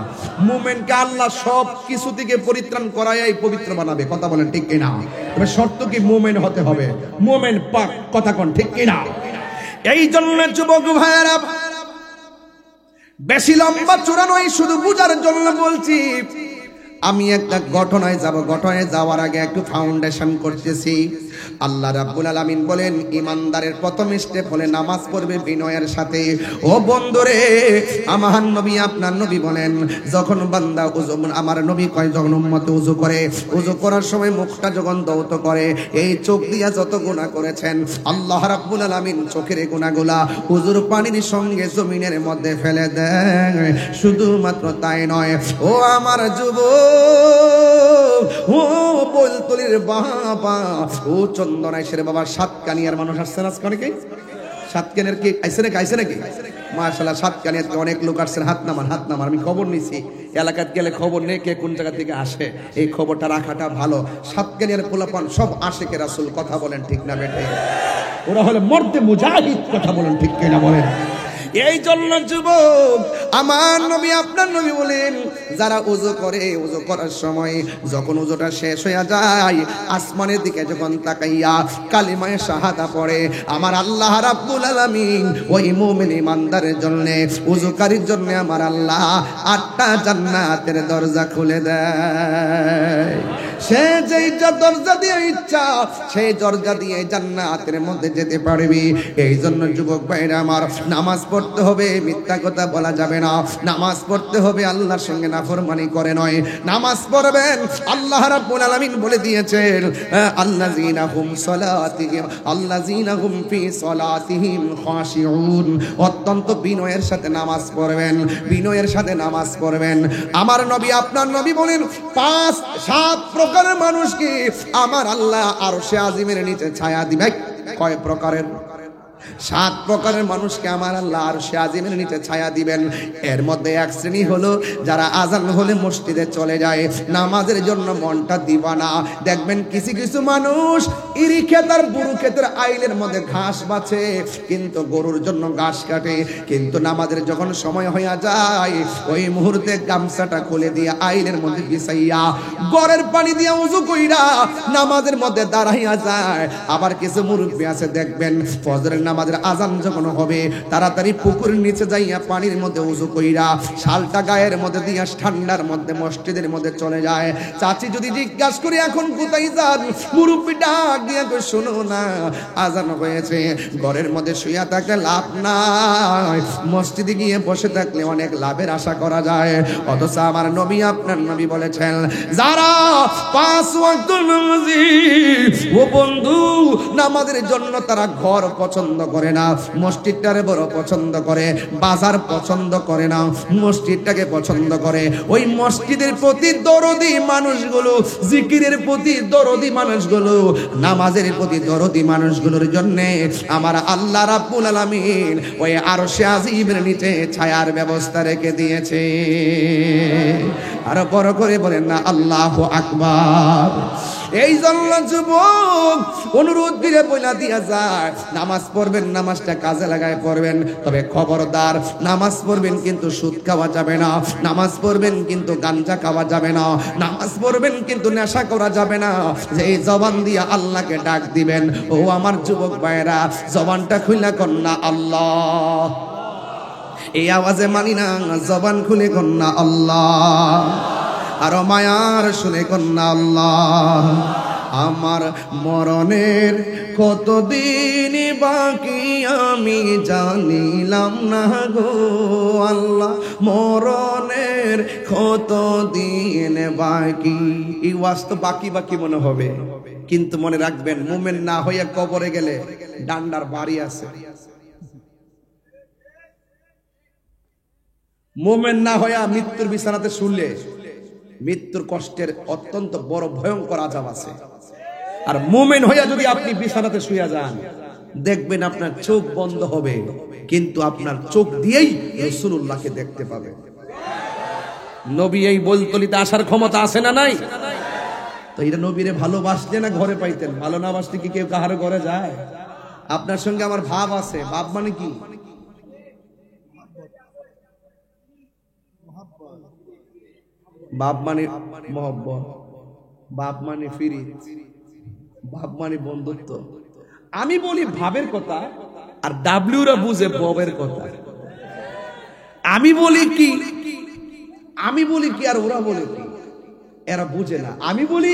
[SPEAKER 3] মুমিনকে আল্লাহ সব কিছু থেকে পরিত্রাণ করায় পবিত্র বানাবে। কথা বলেন ঠিক কিনা? তবে শর্ত কি? মুমিন হতে হবে, মুমিন পাক। কথা কন ঠিক কিনা? এই জন্য যুবক ভাইরা, বেশি লম্বা চূড়া নয়, শুধু বুঝার জন্য বলছি। আমি একটা ঘটনায় যাব, ঘটনায় যাওয়ার আগে একটু ফাউন্ডেশন করতেছি। আল্লাহ রাব্বুল আলামিন বলেন, ইমানদারের প্রথম স্টেপ হলে নামাজ পড়বে বিনয়ের সাথে। ও বন্ধুরে, আমার নবী আপনার নবী বলেন, যখন বান্দা উযু, আমার নবী কয়, যখন উম্মত উযু করে, উযু করার সময় মুখটা যখন দৌত করে, এই চোখ দিয়া যত গুনাহ করেছেন আল্লাহ রাব্বুল আলামিন চোখের গুনাহগুলা উযুর পানির সঙ্গে জমিনের মধ্যে ফেলে দেয়। শুধুমাত্র তাই নয়, ও আমার যুবক, ও বলতলির বাবা, ও চন্দনাইশের বাবা, সাতকানিয়ার মানুষ আসছেন আজকে অনেকে? সাতকানিয়ার কি আইছে নাকি? আইছে নাকি? মাশাআল্লাহ, সাতকানিয়ার অনেক লোক আসছেন। হাত নামান, হাত নামান। আমি খবর নিছি, এলাকাত গেলে খবর নেই কে কোন জায়গা থেকে আসে, এই খবরটা রাখাটা ভালো। সাতকানিয়ার পোলাপান সব আশিকে রাসূল। কথা বলেন ঠিক না বেটে? ওরা হলো মর্দে মুজাহিদ। কথা বলেন ঠিক কিনা বলেন? এই জন্য যুবক, আমার নবী আপনার নবী বলেন, যারা উযু করে, উযু করার সময় যখন উযুটা শেষ হয়ে যায়, আসমানের দিকে যখন তাকাইয়া কালিমায়ে শাহাদা পড়ে, আমার আল্লাহ রাব্বুল আলামিন ওই মুমিন ইমানদারের জন্য, উযুকারীর জন্য আমার আল্লাহ 8টা জান্নাতের দরজা খুলে দেয়। সে যেই দরজা দিয়ে ইচ্ছা সেই দরজা দিয়ে জান্নাতের মধ্যে যেতে পারবি। এই জন্য যুবক ভাইরা আমার, নামাজ পড়তে হবে, মিথ্যা কথা বলা যাবে না। নামাজ পড়তে হবে, আল্লাহর সঙ্গে নাফরমানি করে নয়। নামাজ পড়বেন, আল্লাহ রাব্বুল আলামিন বলে দিয়েছেন আল্লাযীনা হুম সালাতিহিম আল্লাযীনা হুম ফি সালাতিহিম খাশিউন। অত্যন্ত বিনয়ের সাথে নামাজ পড়বেন, বিনয়ের সাথে নামাজ পড়বেন। আমার নবী, আপনার নবী বলেন 5-7 প্রকারের মানুষকে আমার আল্লাহ আরশে আজিমের নিচে ছায়া দিবে। কয় প্রকারের? 7 প্রকারের মানুষকে আমার আল্লাহ আরশে আজিমের নিচে ছায়া দিবেন। এর মধ্যে এক শ্রেণী হলো যারা আজান হলে মসজিদে চলে যায়, নামাজের জন্য মনটা দিবানা। দেখবেন কিছু কিছু মানুষ ইরি ক্ষেত আর বুরু ক্ষেতের আইলের মধ্যে ঘাস বাছে, কিন্তু গরুর জন্য ঘাস কাটে। কিন্তু নামাজের যখন সময় হইয়া যায়, ওই মুহূর্তে গামছাটা খুলে দিয়ে আইলের মধ্যে বিছাইয়া গড়ের পানি দিয়ে ওযু কইরা নামাজের মধ্যে দাঁড়াইয়া যায়। আবার কিছু মুরব্বি আছে দেখবেন ফজরের নামাজের আজান যখন হবে তাড়াতাড়ি পুকুরের নিচে যাইয়া পানির মধ্যে ওযু কইরা শালটা গায়ের মধ্যে দিয়া ঠান্ডার মধ্যে মসজিদের মধ্যে চলে যায়। চাচি যদি জিজ্ঞাসা করে এখন কোথায় যান, মুরব্বি ডাক দিয়া কই শোনো না, আজান হয়েছে। ঘরের মধ্যে শুইয়া থাকলে লাভ নাই, মসজিদে গিয়ে বসে থাকলে অনেক লাভের আশা করা যায়। অথচ আমার নবী, আপনার নবী বলেছেন যারা 5 ওয়াক্ত নামাজি, ও বন্ধু, নামাজের জন্য তারা ঘর পছন্দ করে না, মসজিদটারে বড় পছন্দ করে, বাজার পছন্দ করে না, মসজিদটাকে পছন্দ করে। ওই মসজিদের প্রতি দরদি মানুষগুলো, জিকিরের প্রতি দরদি মানুষগুলো, নামাজের প্রতি দরদি মানুষগুলোর জন্য আমার আল্লাহ রাব্বুল আলামিন ওই আরশে আজিমের নিচে ছায়ার ব্যবস্থা রেখে দিয়েছে। আর বড় করে বলেন না আল্লাহু আকবার। এই জন্য যুবক অনুরোধ দিলে বইলা দিয়া যায়, নামাজ পড়বেন, নামাজটা কাজে লাগায় পড়বেন। তবে খবরদার, নামাজ পড়বেন কিন্তু সুদ খাওয়া যাবে না, নামাজ পড়বেন কিন্তু গাঞ্জা খাওয়া যাবে না, নামাজ পড়বেন কিন্তু নেশা করা যাবে না। যে এই জবান দিয়া আল্লাহকে ডাক দিবেন, ও আমার যুবক ভাইরা, জবানটা খুইলা কন্যা আল্লাহ। এই আওয়াজে মানি না, জবান খুলে কন্যা আল্লাহ। আর মায়ার শুনে কন্যা আল্লাহ। আমার মরণের কতদিন বাকি আমি জানিলাম না গো আল্লাহ, মরণের কতদিন বাকি। এই ওয়াজ তো বাকি বাকি মনে হবে, কিন্তু মনে রাখবেন মুমিন না হইয়া কবরে গেলে ডান্ডার বাড়ি আছে। মুমিন না হইয়া মৃত্যুর বিছানাতে শুলে মৃত্যুর কষ্টের অত্যন্ত বড় ভয়ঙ্কর আযাব আছে। আর মুমিন হইয়া যদি আপনি বিছানাতে শুয়ে যান, দেখবেন আপনার চোখ বন্ধ হবে, কিন্তু আপনার চোখ দিয়েই রাসূলুল্লাহকে দেখতে পাবেন। নবী এই বলতলিতে আসার ক্ষমতা আছে না নাই? তো এটা নবীরে ভালোবাসলে না ঘরে পাইতেন? ভালো না বাসলে কি কেউ কাহার ঘরে যায়? আপনার সঙ্গে আমার ভাব আছে। ভাব মানে কি? বাপ মানে মহব্বত, বাপ মানে ফিরিত, বাপ মানে বন্ধুত্ব। আমি বলি ভাবের কথা, আর ডাব্লিউরা বুঝে ববের কথা। আমি বলি কি আর ওরা বলে কি, এরা বুঝে না। আমি বলি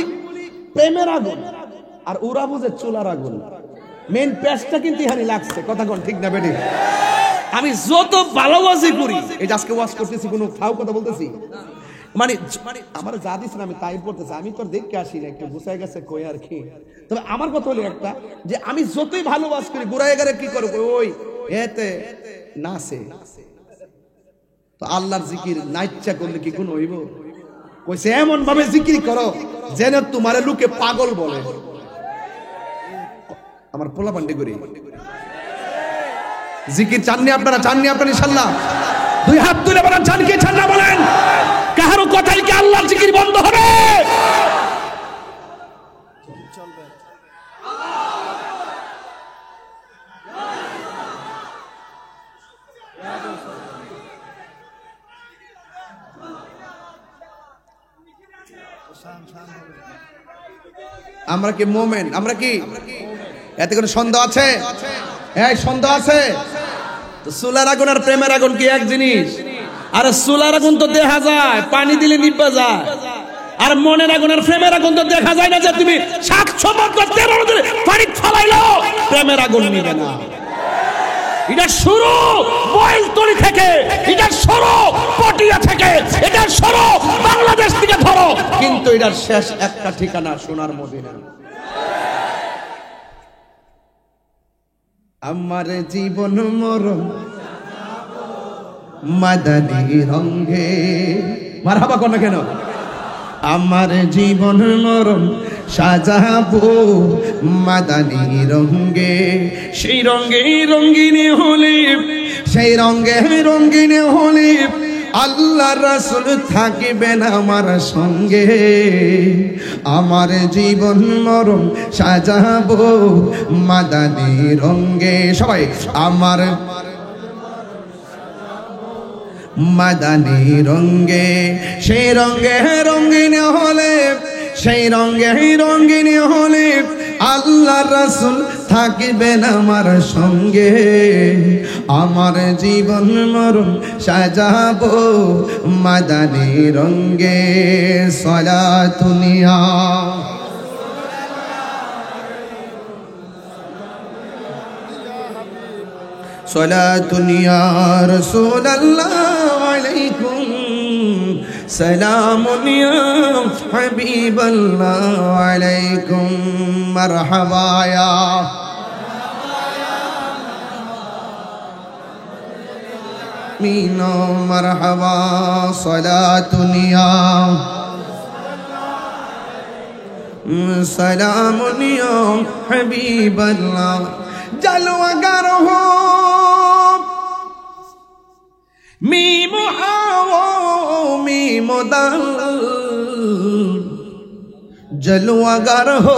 [SPEAKER 3] প্রেমের আগুন, আর ওরা বুঝে চুলার আগুন। মেন পেশটা কিন্তু এখানে লাগছে। কথা কোন ঠিক না বেটি? আমি যত ভালোবাসি করি, এই যে আজকে ওয়াজ করতেছি, কোনো ফাও কথা বলতেছি মানে আমার যা দিচ্ছেন আমি তাই বলতেছি। আমি তো দেখতে আসি না, একটু গুছাই গেছে কই আর কি। তবে আমার কথা হলো একটা, যে আমি যতই ভালোবাস করি, গোড়ায় গেলে কি করবো, ওই এতে নাচে। তো আল্লাহর জিকির নাইচ্ছা করলে কি কোন হইব? কইছে এমন ভাবে জিকির করো যেন তোমারে লোকে পাগল বলে। আমার পোলা পান্ডে করি জিকির চাননি আপনারা? চাননি আপনারা? ইনশাআল্লাহ দুই হাত তুলে বলেন চান কি চান না বলেন। কারো কথাই কি আল্লাহর জিকির বন্ধ হবে? আমরা কি মোমেন? আমরা কি এতে কোনো সন্দেহ আছে? এই সন্দেহ আছে? তো চুলার আগুন আর প্রেমের আগুন কি এক জিনিস? আরে চুলার আগুন তো দেখা যায়, পানি দিলে নিভা যায়,
[SPEAKER 1] আর মনের আগুনের প্রেমের আগুন তো দেখা যায় না যে তুমি 700 বছর 13 দিন পানি ফলাইলো, প্রেমের আগুন নিবে না। এটা শুরু বয়লতলি থেকে, এটা শুরু পটিয়া থেকে, এটা শুরু বাংলাদেশ থেকে ধরো, কিন্তু এটার শেষ একটা ঠিকানা সোনার মদিনা।
[SPEAKER 3] আমার জীবন মরণ মাদানী রঙে,
[SPEAKER 1] মারহাবা কোন কেন?
[SPEAKER 3] আমার জীবন মরণ সাজাবো মাদানী রঙে, সেই রঙে রঙিনী হলে, সেই রঙে রঙিনী হলে আল্লাহ রাসূল থাকবেন আমার সঙ্গে। আমার জীবন মরণ সাজাবো মাদানী রঙে, সবাই আমার মাদানী রঙে, সেই রঙে রঙিন হলে, সেই রঙে রঙিন হলে আল্লাহ রাসূল থাকবেন আমার সঙ্গে। আমার জীবন মরণ সাজাবো মাদানী রঙে। সালাতুনিয়া সালাতুনিয়া রাসূলুল্লাহ আলাইকুম, সালামুন ইয়া হাবিবাল্লাহ আলাইকুম, মারহাবা ইয়া মিনো মারহাবা। সালাতুনিয়া সালামুন ইয়া হাবিবাল্লাহ, জলওয়াগার হো ميم آو ميم دال جلوگر ہو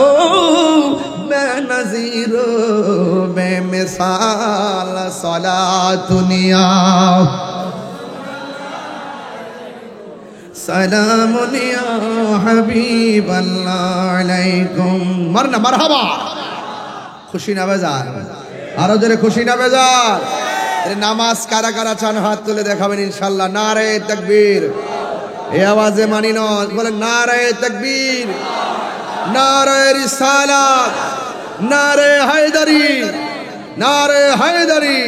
[SPEAKER 3] بے نظیر بے مثال صلاتنیا سلام یا حبیب اللہ علیکم مرنا مرحبا খুশি না বেজার আরো জোরে খুশি না বেজার নামাজ কারা কারা চান হাত তুলে দেখাবেন ইনশাআল্লাহ নারে তাকবীর এই আওয়াজে মানি না বলেন নারে তাকবীর নারে রিসালাত নারে হায়দারি নারে হায়দারি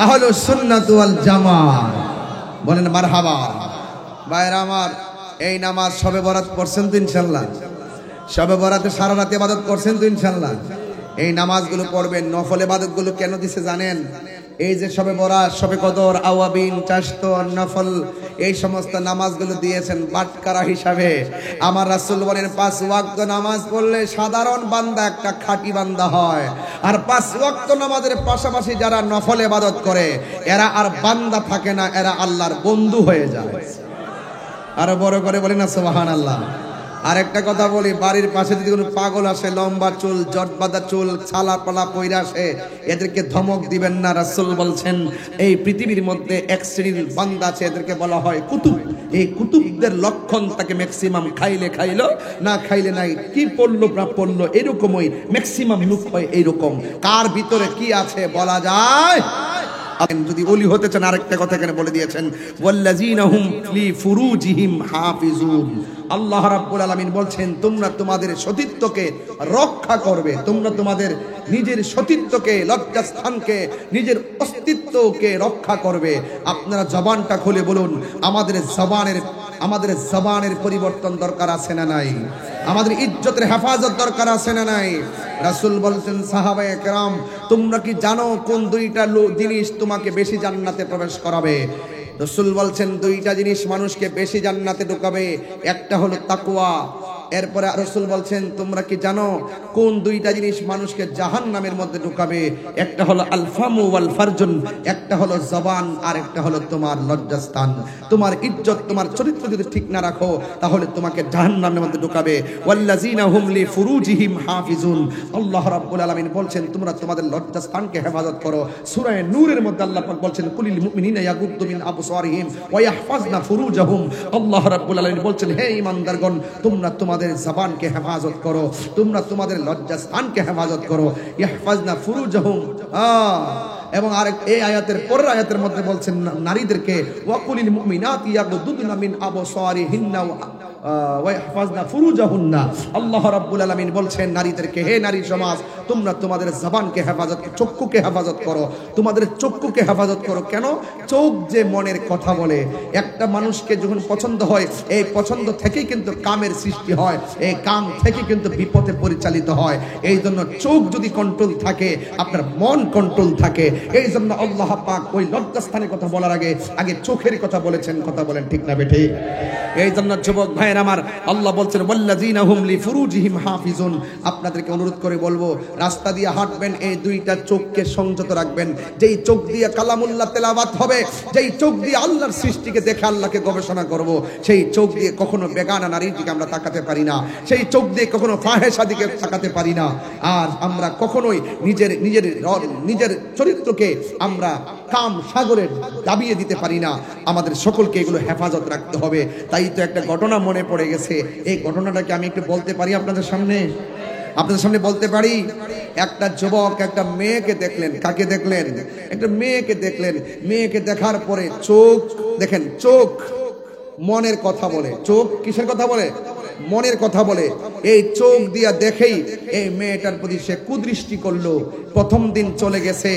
[SPEAKER 3] আহলুস সুন্নাত ওয়াল জামাত বলেন মারহাবা ভাইরা আমার এই নামাজ শবে বরাত পড়ছেন তো ইনশাআল্লাহ শবে বরাতে সারা রাত ইবাদত করছেন তো ইনশাআল্লাহ এই নামাজগুলো পড়বেন নফল ইবাদতগুলো কেন দিছে জানেন এই যে শবে বরাত শবে কদর আওয়াবিন চাশতন নফল এই সমস্ত নামাজগুলো দিয়েছেন বাটকারা হিসাবে আমার রাসূল বলেন 5 ওয়াক্ত নামাজ পড়লে সাধারণ বান্দা একটা খাঁটি বান্দা হয় আর 5 ওয়াক্ত নামাজের পাশাপাশি যারা নফল ইবাদত করে এরা আর বান্দা থাকে না এরা আল্লাহর বন্ধু হয়ে যায় আর বড় করে বলেন না সুবহানাল্লাহ আর একটা কথা বলি বাড়ির পাশে যদি কোনো পাগল আসে লম্বা চুল জটবাঁধা চুল ছালা পালা পয়রা আসে এদেরকে ধমক দিবেন না রাসূল বলছেন এই পৃথিবীর মধ্যে এক শ্রেণীর বান্দা আছে এদেরকে বলা হয় কুতুব এই কুতুবদের লক্ষণ তাকে ম্যাক্সিমাম খাইলে খাইলো না খাইলে নাই কি পড়লো না পড়লো এরকমই ম্যাক্সিমাম লুক হয় এইরকম কার ভিতরে কি আছে বলা যায় যদি ওলি হতে চান আরেকটা কথা এখানে বলে দিয়েছেন ওয়াল্লাযীনা হুম লি ফুরুজিহিম হাফিজুন আল্লাহ রাব্বুল আলামিন বলছেন তোমরা তোমাদের সতীত্বকে রক্ষা করবে তোমরা তোমাদের নিজের সতীত্বকে লজ্জাস্থানকে নিজের অস্তিত্বকে রক্ষা করবে আপনারা জবানটা খুলে বলুন আমাদের জবানের পরিবর্তন দরকার আছে না নাই আমাদের ইজ্জতের হেফাজত দরকার আছে না নাই রাসূল বলছেন সাহাবায়ে কেরাম তোমরা কি জানো কোন দুইটা জিনিস তোমাকে বেশি জান্নাতে প্রবেশ করাবে রাসূল বলছেন দুইটা জিনিস মানুষকে বেশি জান্নাতে ঢোকাবে একটা হলো তাকওয়া এরপরে রাসূল বলছেন তোমরা কি জানো কোন দুইটা জিনিস মানুষকে জাহান্নামের মধ্যে ঢোকাবে একটা হলো আল ফামু ওয়াল ফারজুন একটা হলো জবান আর একটা হলো তোমার লজ্জাস্থান তোমার ইজ্জত তোমার চরিত্র যদি ঠিক না রাখো তাহলে তোমাকে জাহান্নামের মধ্যে ঢোকাবে ওয়াল্লাযীনা হুম লি ফুরুজিহিম হাফিজুন আল্লাহ রাব্বুল আলামিন বলছেন তোমরা তোমাদের লজ্জাস্থানকে হেফাজত করো সূরা নূরের মধ্যে আল্লাহ পাক বলছেন কুলিল মুমিনিনা ইয়াগুদ্দু মিন আবসারিহিম ওয়া ইয়াহফাজনা ফুরুজাহুম আল্লাহ রাব্বুল আলামিন বলছেন হে ঈমানদারগণ তোমরা তোমাদের জবানকে হেফাজত করো তোমরা তোমাদের লজ্জাস্থানকে হেফাজত করো ইহফাজনা ফুরুজাহুম এবং আরেক এই আয়াতের পরের আয়াতের মধ্যে বলছেন নারীদেরকে ওয়াকুলিল মুমিনাতি ইয়াগুদ্দুনা মিন আবসারিহিন্না ওয়াহফাজনা ফুরুজাহুন্না। আল্লাহ রাব্বুল আলামিন বলছেন নারীদেরকে, হে নারী সমাজ, তোমরা তোমাদের জবানকে হেফাজত, চক্ষুকে হেফাজত করো, তোমাদের চক্ষুকে হেফাজত করো। কেন? চোখ যে মনের কথা বলে। একটা মানুষকে যখন পছন্দ হয়, এই পছন্দ থেকেই কিন্তু কামের সৃষ্টি হয়, এই কাম থেকে কিন্তু বিপথে পরিচালিত হয়। এই জন্য চোখ যদি কন্ট্রোল থাকে, আপনার মন কন্ট্রোল থাকে। এই জন্য আল্লাহ পাক ওই লজ্জাস্থানের কথা বলার আগে চোখের কথা বলেছেন। কথা বলেন ঠিক না বেঠিক? এই জন্য যুবক ভাইয়ের আমার, আল্লাহ বলছেন ওয়াল্লাযীনা হুম লিফুরুজিহিম হাফিজুন। আপনাদেরকে অনুরোধ করে বলবো, রাস্তা দিয়ে হাঁটবেন, এই দুইটা চোখকে সংযত রাখবেন। যেই চোখ দিয়ে কালামুল্লাহ তেলাওয়াত হবে, যেই চোখ দিয়ে আল্লাহর সৃষ্টিকে দেখে আল্লাহকে গবেষণা করব, সেই চোখ দিয়ে কখনো বেগানা নারীর দিকে আমরা তাকাতে পারি না, সেই চোখ দিয়ে কখনো ফাহেসা দিকে তাকাতে পারি না। আর আমরা কখনোই নিজের চরিত্রকে আমরা কাম সাগরে দাবিয়ে দিতে পারি না। আমাদের সকলকে এগুলো হেফাজত রাখতে হবে। তাই তো একটা ঘটনা মনে পড়ে গেছে, এই ঘটনাটাকে আমি একটু বলতে পারি আপনাদের সামনে বলতে পারি। একটা যুবক একটা মেয়েকে দেখলেন। কাকে দেখলেন? একটা মেয়েকে দেখলেন। মেয়েকে দেখার পরে চোখ দেখেন, চোখ মনের কথা বলে। চোখ কিসের কথা বলে? মনের কথা বলে। এই চোখ দিয়া দেখেই এই মেয়েটার প্রতি সে কুদৃষ্টি করলো। প্রথম দিন চলে গেছে,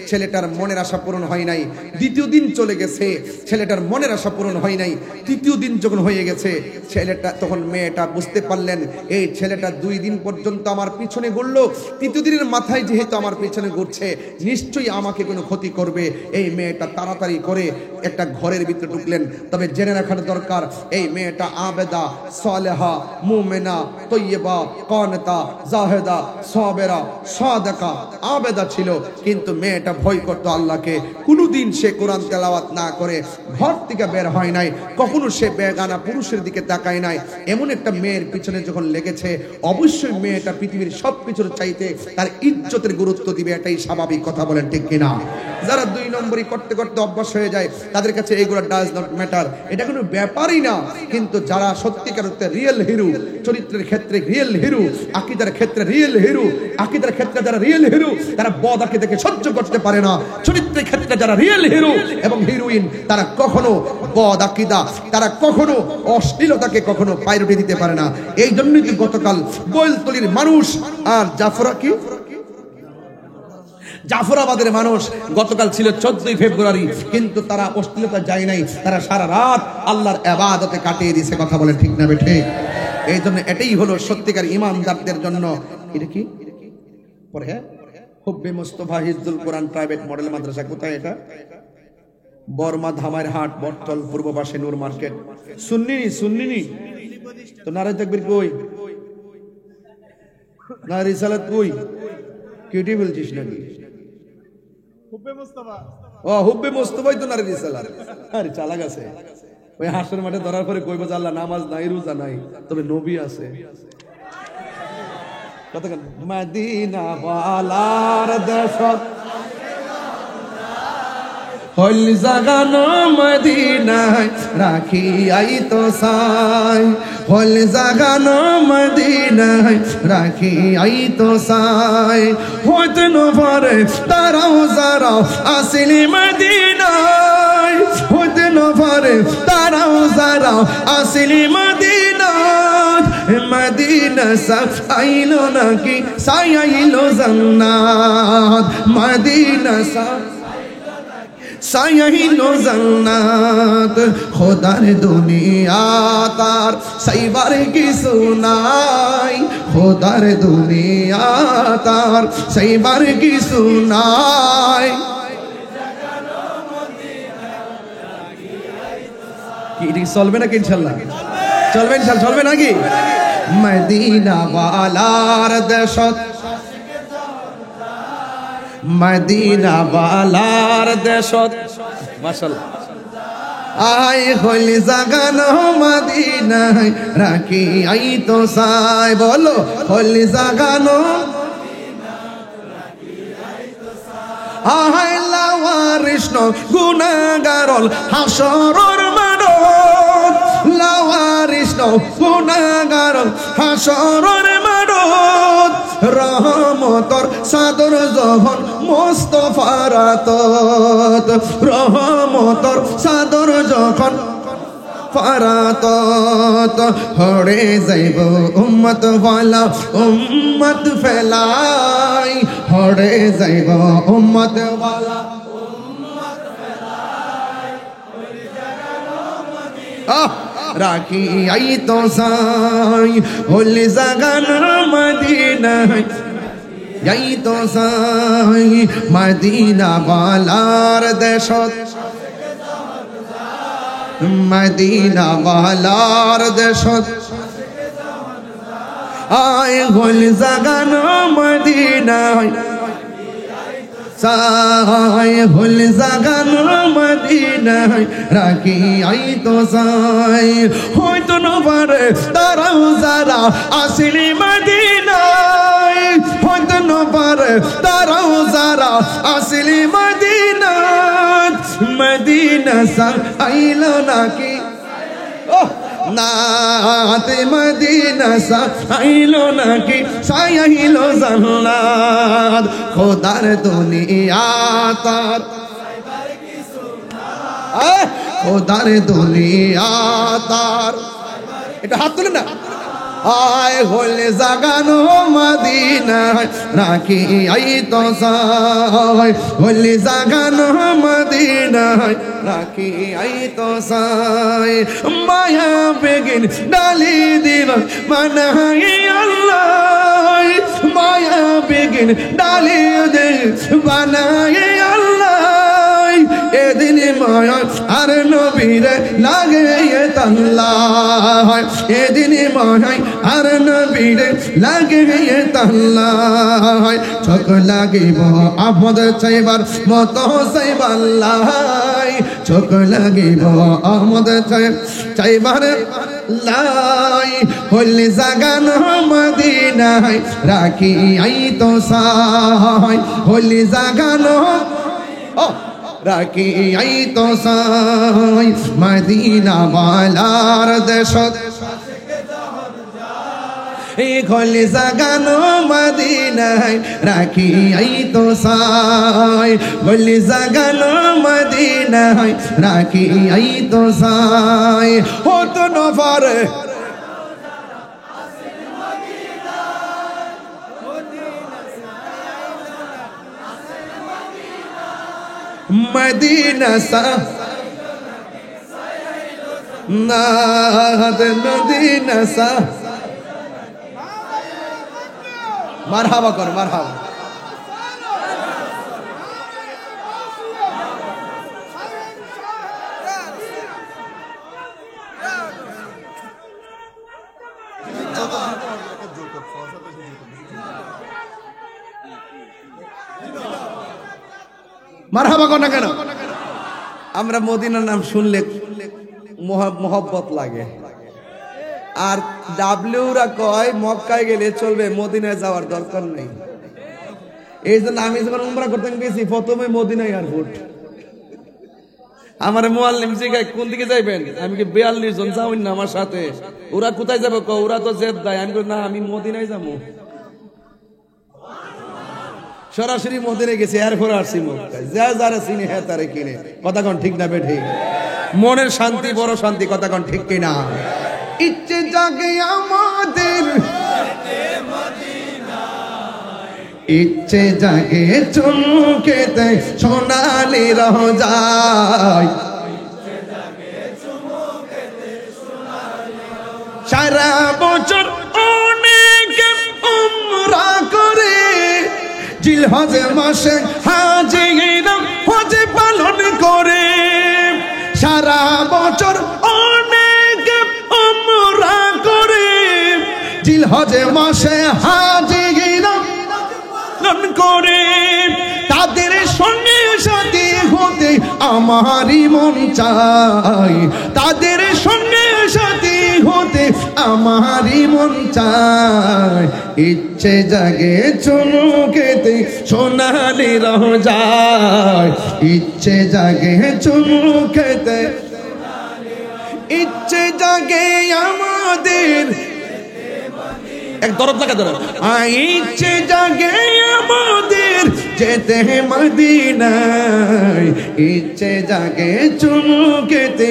[SPEAKER 3] ছেলেটার মনের আশা পূরণ হয় নাই। দ্বিতীয় দিন চলে গেছে, ছেলেটার মনের আশা পূরণ হয় নাই। তৃতীয় দিন যখন হয়ে গেছে, তখন মেয়েটা বুঝতে পারলেন এই ছেলেটা 2 দিন পর্যন্ত আমার পিছনে ঘুরলো, তৃতীয় দিনের মাথায় যেহেতু আমার পিছনে ঘুরছে, নিশ্চয়ই আমাকে কোনো ক্ষতি করবে। এই মেয়েটা তাড়াতাড়ি করে একটা ঘরের ভিতরে ঢুকলেন। তবে জেনে রাখার দরকার, এই মেয়েটা আবেদা, সালেহা, মুমিনা, তৈয়বা, কানিতা, জাহেদা, সাবেরা, সাদেকা, আবেদা ছিল। কিন্তু মেয়েটা ভয় করতো আল্লাহকে। কোনোদিন সে কোরআন তেলাওয়াত না করে ঘর থেকে বের হয় নাই, কখনো সে বেগানা পুরুষের দিকে তাকায় নাই। এমন একটা মেয়ের পিছনে যখন লেগেছে, অবশ্যই মেয়েটা পৃথিবীর সব কিছুর চাইতে তার ইজ্জতের গুরুত্ব দিবে, এটাই স্বাভাবিক। কথা বলেন ঠিক কিনা? যারা 2 নম্বরই করতে করতে অভ্যাস হয়ে যায়, তাদের কাছে এগুলো ডাজ নট ম্যাটার, এটা কোনো ব্যাপারই না। কিন্তু যারা সত্যিকার অর্থে রিয়েল হিরো, চরিত্রের ক্ষেত্রে রিয়েল হিরো, আকীদার ক্ষেত্রে রিয়েল হিরো, আকীদার ক্ষেত্রে যারা রিয়েল হিরো, তারা বদ আকীদাকে সহ্য করতে পারে না। চরিত্রের ক্ষেত্রে যারা রিয়েল হিরো এবং হিরোইন, তারা কখনো বদ আকীদা, তারা কখনো অশ্লীলতাকে কখনো প্রায়োরিটি দিতে পারে না। এই জন্যই তো গতকাল গোয়েলতলির মানুষ আর জাফরাবাদের মানুষ গতকাল ছিল 14ই ফেব্রুয়ারি, কিন্তু তারা অশ্লীলতা যায় নাই, তারা সারা রাত আল্লাহর ইবাদতে কাটিয়ে দিয়েছে। কথা বলে ঠিক না বেঠে? এই জন্য এটাই হলো সত্যিকার ইমানদারদের জন্য। এটা কি পরে? হ্যাঁ, হুব্বে মুস্তাফা হিজদুল কোরআন প্রাইভেট মডেল মাদ্রাসা। কোথায় এটা? বর্মা ধামার হাট, বটতল, পূর্ব পাশে নূর মার্কেট। সুন্নিনি তো নারে তাকবীর কই? না রিসালাত কই? কেটে বলছিস নাকি? হুব্বে মুস্তাফাই তো নারে রিসালাত। আরে চালাক আছে। ওই হাসর মাঠে ধরার পরে কইবো যে আল্লাহ নামাজ নাই, রোজা নাই, তবে নবী আছে। কতক্ষণ? মদিনা ওয়ালার দেশত হল জাগানো মদিনায় রাখি আই তো সাই, হল জাগানো মদিনায় রাখি আই তো সাই। হইতে নভরে তারাও যারাও আসিলি মদিনায়, হইতে নভরে তারাও যারাও আসিলি মদিনায়। মদিনা সাফ আইলো নাকি সাই আইলো জান্নাত, মদিনা সাফ সাইলো জান্নাত। খোদার দুনিয়া তার সাইবার কিছু নাই, খোদার দুনিয়া তার সাইবার কিছু নাই। কি চলবে নাকি? ইনশাল্লাহ চলবে, চলবে নাকি? মদিনা ওয়ালার দেশত, মদিনা ওয়ালার দেশত, মাশাআল্লাহ। আই হইল জাগানো মদিনায় রাখি আই তো সাই। বলো হইল জাগানো আই লাওয়ারিস গুনাহগারল হাসরের মাঠত, লাওয়ারিস গুনাহগারল হাসরের মাঠত। রহমতর সাদর যখন মুস্তাফার আতত, রহমতর সাদর যখন ফারাতত হরে যাইব উম্মত ওয়ালা উম্মত ফেলাই হরে যাইব উম্মত ওয়ালা রাখি আই তো সাই হলি জাগান মদিনায় যাই তো সাই মদিনা বালার দেশত মদিনা বালার দেশত আয় হলি জাগান মদিনায় সাই হল জাগান মদিনায় রাখি আই তো সাই হয়তো নবারে তারাও যারা আসিলি মদিনায় হয়তো নবারে তারাও যারা আসিলি মদিনায় মদিনা সা আইলো নাকি নাতে মদিনা সা আইলো নাকি সাইলো জান্নাত খোদার দুনিয়া তার খোদার দুনিয়া তার এটা হাত তুলে না আয় হলে জাগানো মদিনায় রাখি আই তো সাই হলে জাগানো মদিনায় রাখি আই তো সাই মায়া বেগিন ডালি দিন মানাই আল্লাহ মায়া বেগিন ডালি দে বানাই আল্লাহ এদিন মায়া আর নবীরে লাগে তাল্লাহ এদিন মায়া আর নবীরে লাগে তাল্লাহ চোখ লাগিব আপদ চাইবার মতো চাইবাল্লাহ চোখ লাগিব আমদ চাইবার লাই হলি জাগান মদিনায় রাখি আই তো সাই হলি জাগান রাখি আই তো সাই মদিনা বালার দেশত খলি জাগানো মদিনায় রাখি আই তো সাই খলি জাগানো মদিনায় রাখি আই তো সাই হতো নফরে মদিনা সা নাদ মদিনা সা মারহাবা কর মারহাবা মারহাবা কর না কেন আমরা মদিনার নাম শুনলে মোহব্বত লাগে আর ডাব্লিউরা কয় মক্কায় গেলে চলবে মদিনায় যাওয়ার দরকার নেই এই জন্য আমি যখন উমরা করতে গেছি প্রথমে মদিনা এয়ারপোর্ট আমার মুআল্লিম জিগায় কোন দিকে যাইবেন আমি কি 42 জন যাওই না আমার সাথে ওরা কোথায় যাবে কও ওরা তো জেদ্দায় আমি কই না আমি মদিনায় যাবো সরাসরি মদিনায় গেছি এরপর আসছি মক্কায় যা যারা চিনি হ্যাঁ তারে কিনে কথা কোন ঠিক না বে ঠিক মনের শান্তি বড় শান্তি কথা কোন ঠিক কিনা ইচ্ছে জাগে আমাদের ইচ্ছে জাগে চুমকেতে সোনালি রোজায় সারা বছর অনেক উমরা করে জিলহজ মাসে হাজিরা হজ পালন করে সারা বছর অনেক উমরা করে জিলহজ মাসে হাজিরা করে তাদের সঙ্গে সাথী হতে আমারই মন চাই তাদের সঙ্গে সাথী হতে আমারই মন চাই ইচ্ছে জাগে চুমুকেতে সোনালি রোজায় ইচ্ছে জাগে চুমুকেতে ইচ্ছে জাগে আমাদের এক দরদ লাগা দরদ ইচ্ছে জাগে আমাদের যেতে মদিনায় ইচ্ছে জাগে চুমুকেতে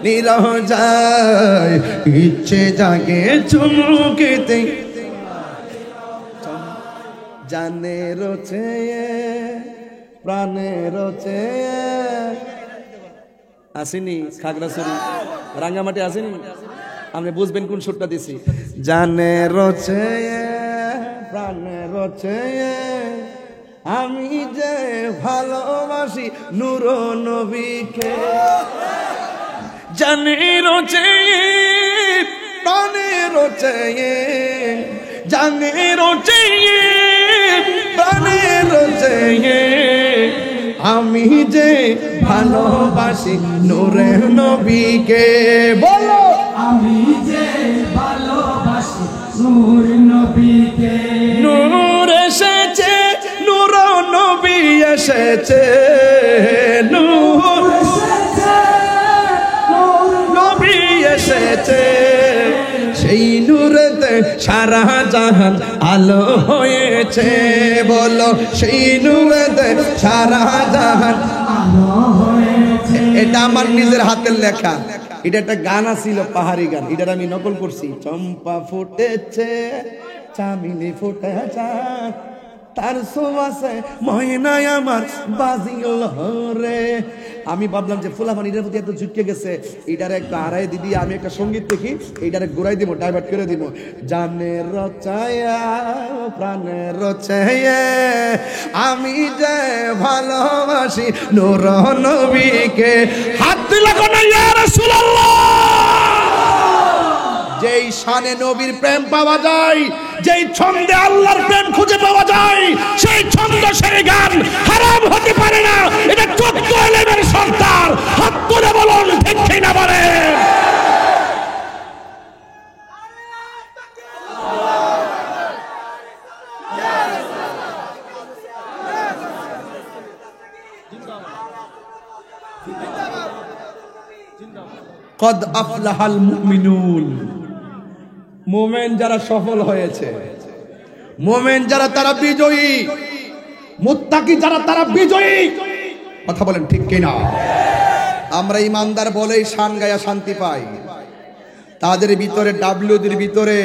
[SPEAKER 3] নিরহ যায় ইচ্ছে জাগে চুমুকেতে জানে রোচে প্রাণে রোচে আসেনি খাগড়াছড়ি রাঙ্গামাটি আসেনি আপনি বুঝবেন কোন সুরটা দিছি জানে রোচে প্রাণে রোচে আমি যে ভালোবাসি নূর নবীকে জানে রোচে প্রাণে রোচে জানে রোচে প্রাণে রোচে আমি যে ভালোবাসি নূরে নবীকে বলো
[SPEAKER 4] আমি যে ভালোবাসি নূর নবীকে
[SPEAKER 3] নূর এসেছে নূর নবী এসেছে নূর নবী এসেছে সেই নূরেতে সারা জাহান আলো হয়েছে বলো সেই নূরেতে সারা জাহান
[SPEAKER 4] আলো হয়েছে
[SPEAKER 3] এটা আমার নিজের হাতের লেখা এটা একটা গান ছিল পাহাড়ি গান এটা আমি নকল করছি চম্পা ফুটেছে চামিলি ফুটেছে তার সুবাসে ময়নায় আমার বাজিল রে আমি ভাবলাম যে ফুলাফান এটার প্রতি এত ঝুঁকে গেছে এটারে একটু আড়াই দিদি আমি একটা সঙ্গীত দেখি এইটারে ঘুরাই দিব ডাইভার্ট করে দিব জানে রচায়া প্রাণে রচায়া আমি যে ভালোবাসি নূর নবীকে হাত দিলা কোন ইয়া রাসূলুল্লাহ যেই শানে নবীর প্রেম পাওয়া যায় যেই ছন্দে আল্লাহর প্রেম খুঁজে পাওয়া যায় সেই ছন্দ সেই গান হারাম হতে পারে না এটা 14 এলেমের সন্তান হাত তুলে বলুন ঠিক কিনা বলেন কদ আফলাহাল মুমিনুন মুমিন যারা সফল হয়েছে মুমিন যারা তারা বিজয়ী মুত্তাকি যারা তারা বিজয়ী কথা বলেন ঠিক কিনা আমরা ইমানদার বলেই শান গায়া শান্তি পাই তাদের ভিতরে ডাব্লিউদের ভিতরে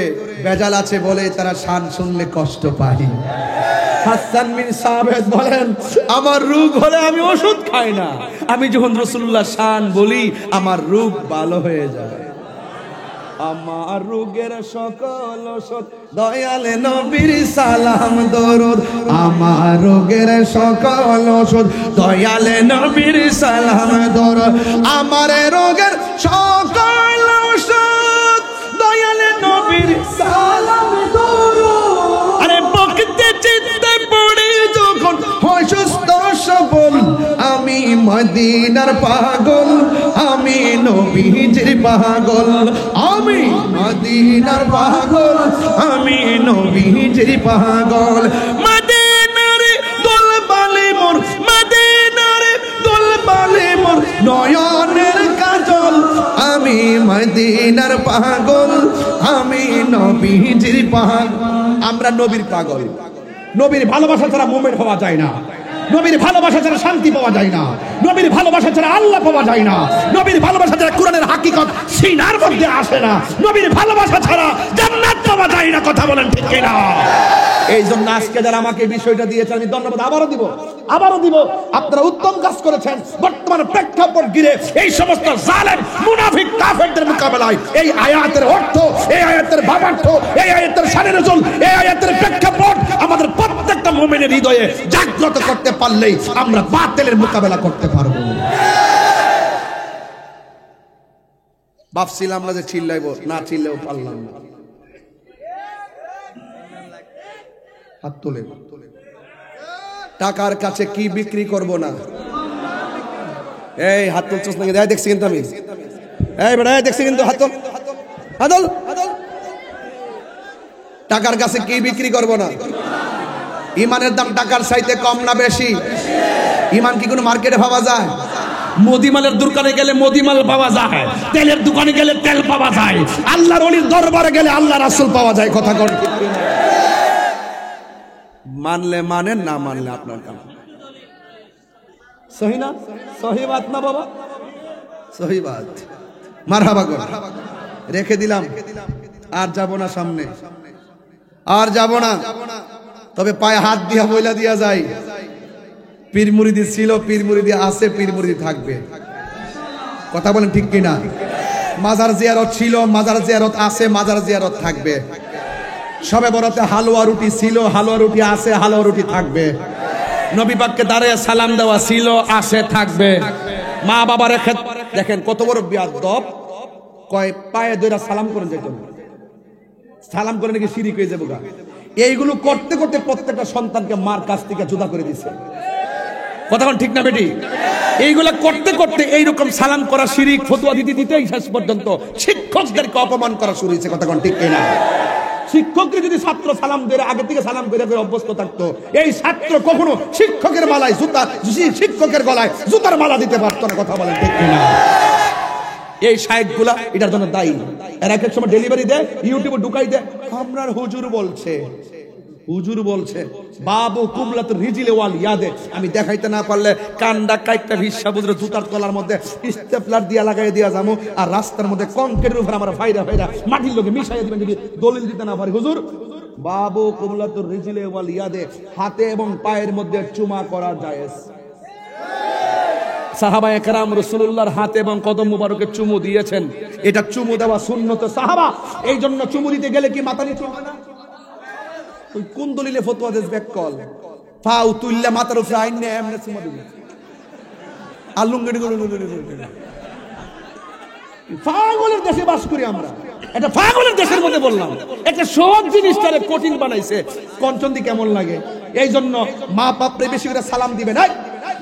[SPEAKER 3] বেজাল আছে বলে তারা শান শুনলে কষ্ট পায় হাসান বিন সাবেত বলেন আমার রোগ হলে আমি ওষুধ খাই না আমি যখন রাসূলুল্লাহ শান বলি আমার রোগ ভালো হয়ে যায় আমার রোগের সকল ওষুধ দয়ালে নবীর সালাম দরুদ আমার রোগের সকল ওষুধ দয়ালে নবীর সালাম দরুদ আমার রোগের সকল ওষুধ দয়ালে নবীর সালাম দরুদ আরে বকতে চিন্তা পড়ে যখন হয় সুস্থ সবল আমি মদিনার পাগল আমি নবীজির পাগল আমি মদিনার পাগল আমি নবীজির পাগল মদিনার দোলবালে মোর মদিনার দোলবালে মোর নয়নের কাজল আমি মদিনার পাগল আমি নবীজির পাগল আমরা নবীর পাগল নবীর ভালোবাসা ছাড়া মুমিন হওয়া যায় না নবীর ভালোবাসা ছাড়া শান্তি পাওয়া যায় না নবীর ভালোবাসা ছাড়া আল্লাহ পাওয়া যায় না নবীর ভালোবাসা ছাড়া কোরআনের হাকিকত সিনার মধ্যে আসে না নবীর ভালোবাসা ছাড়া জান্নাত পাওয়া যায় না কথা বলেন ঠিক কিনা এই জন্য আজকে যারা আমাকে বিষয়টা দিয়েছে আমি ধন্যবাদ আবারও দিব আপনারা উত্তম কাজ করেছেন বর্তমান প্রেক্ষাপট ঘিরে এই সমস্ত জালেম মুনাফিক কাফেরদের মোকাবেলায় এই আয়াতের অর্থ এই আয়াতের ভাবার্থ এই আয়াতের শানে নজুল এই আয়াতের প্রেক্ষাপট আমাদের প্রত্যেকটা মুমিনের হৃদয়ে জাগ্রত করতে পারলেই আমরা বাতিলের মোকাবেলা করতে পারবো ভাবছিলাম না যে চিল্লাইবো না চিল্লেও পারলাম না হাত তোলে টাকার কাছে কি বিক্রি করব না এই হাত তুলছস নাকি দেখছি কিন্তু আমি এই বেটা দেখছি কিন্তু হাত তোল টাকার কাছে কি বিক্রি করব না ইমানের দাম টাকার চাইতে কম না বেশি ইমান কি কোনো মার্কেটে পাওয়া যায় মদিমালের দোকানে গেলে মদিমাল পাওয়া যায় তেলের দোকানে গেলে তেল পাওয়া যায় আল্লাহর ওলির দরবারে গেলে আল্লাহ রাসূল পাওয়া যায় কথা কোন মানলে মানেন না মানলে আপনার কাম সহি না সহি বাত না বাবা সহি বাত মারহাবা কর। রেখে দিলাম, আর যাব না সামনে, আর যাব না। তবে পায়ে হাত দিয়া বইলা দিয়া যায়, পীর মুরিদি ছিল, পীর মুরিদি আছে, পীর মুরিদি থাকবে। কথা বলেন ঠিক কিনা? মাজার জিয়ারত ছিল, মাজার জিয়ারত আছে, মাজার জিয়ারত থাকবে। সবে বরাতে হালুয়া রুটি ছিল, হালুয়া রুটি আছে, হালুয়া রুটি থাকবে। নবী পাককে দাঁড়িয়ে সালাম দেওয়া ছিল, আছে, থাকবে। মা বাবার দেখেন কত বড় বিয়াদব, কয় পায়ে ধরে সালাম করে যেত না, সালাম করে নাকি শিরিক হয়ে যাবো গা। এইগুলো করতে করতে প্রত্যেকটা সন্তানকে মার কাছ থেকে জুদা করে দিছে। কথা ঠিক না বেটি? এইগুলা করতে করতে এইরকম সালাম করা শিরিক ফতোয়া দিতে দিতেই শেষ পর্যন্ত শিক্ষকদেরকে অপমান করা শুরু হয়েছে। কথা ঠিক কিনা? শিক্ষককে যদি ছাত্র সালাম দিয়ে আগে থেকে সালাম করে অভ্যস্ত থাকতো, এই ছাত্র কখনো শিক্ষকের মালায় জুতা, শিক্ষকের গলায় জুতার মালা দিতে পারতো না। কথা বলেন ঠিক কিনা? এই শায়েখ গুলা এটার জন্য দায়ী। এর এক এক সময় ডেলিভারি দেয়, ইউটিউবে ঢুকাই দেয়, আমরার হুজুর বলছে, হুজুর বলছে বাবু কুবলাত রিজিলে ওয়াল ইয়াদে। আমি দেখাইতে না পারলে কান্ডা কাইটটা ভিসা বুঝরে জুতার তলার মধ্যে স্টেপলার দিয়া লাগাই দিয়া যাবো, আর রাস্তার মধ্যে কংক্রিটের উপর আমার ফাইরা ফাইরা মাটির লোকে মিশাইয়া দিবেন যদি দলিল দিতে না পারি। হুজুর বাবু কুবলাত রিজিলে ওয়াল ইয়াদে, হাতে এবং পায়ের মধ্যে চুমা করা জায়েজ। সাহাবায়ে কেরাম রাসূলুল্লাহর হাতে এবং কদম মুবারকে চুমু দিয়েছেন, এটা চুমু দেওয়া সুন্নত সাহাবা। এই জন্য চুমু দিতে গেলে কি মাথা নিচু হবে না? তুই কোন দলিলে ফতোয়া দেস বেকল? ফাউ তুইল্লা মাথার উপরে আইন এমনে চুমা দিবি, আলুঙ্গড়ি পাগলের দেশে বাস করি আমরা। এটা পাগলের দেশের মধ্যে বললাম, একটা সহজ জিনিসটারে কঠিন বানাইছে। কঞ্চন্দি কেমন লাগে? এই জন্য মা বাপরে বেশি করে সালাম দিবেন।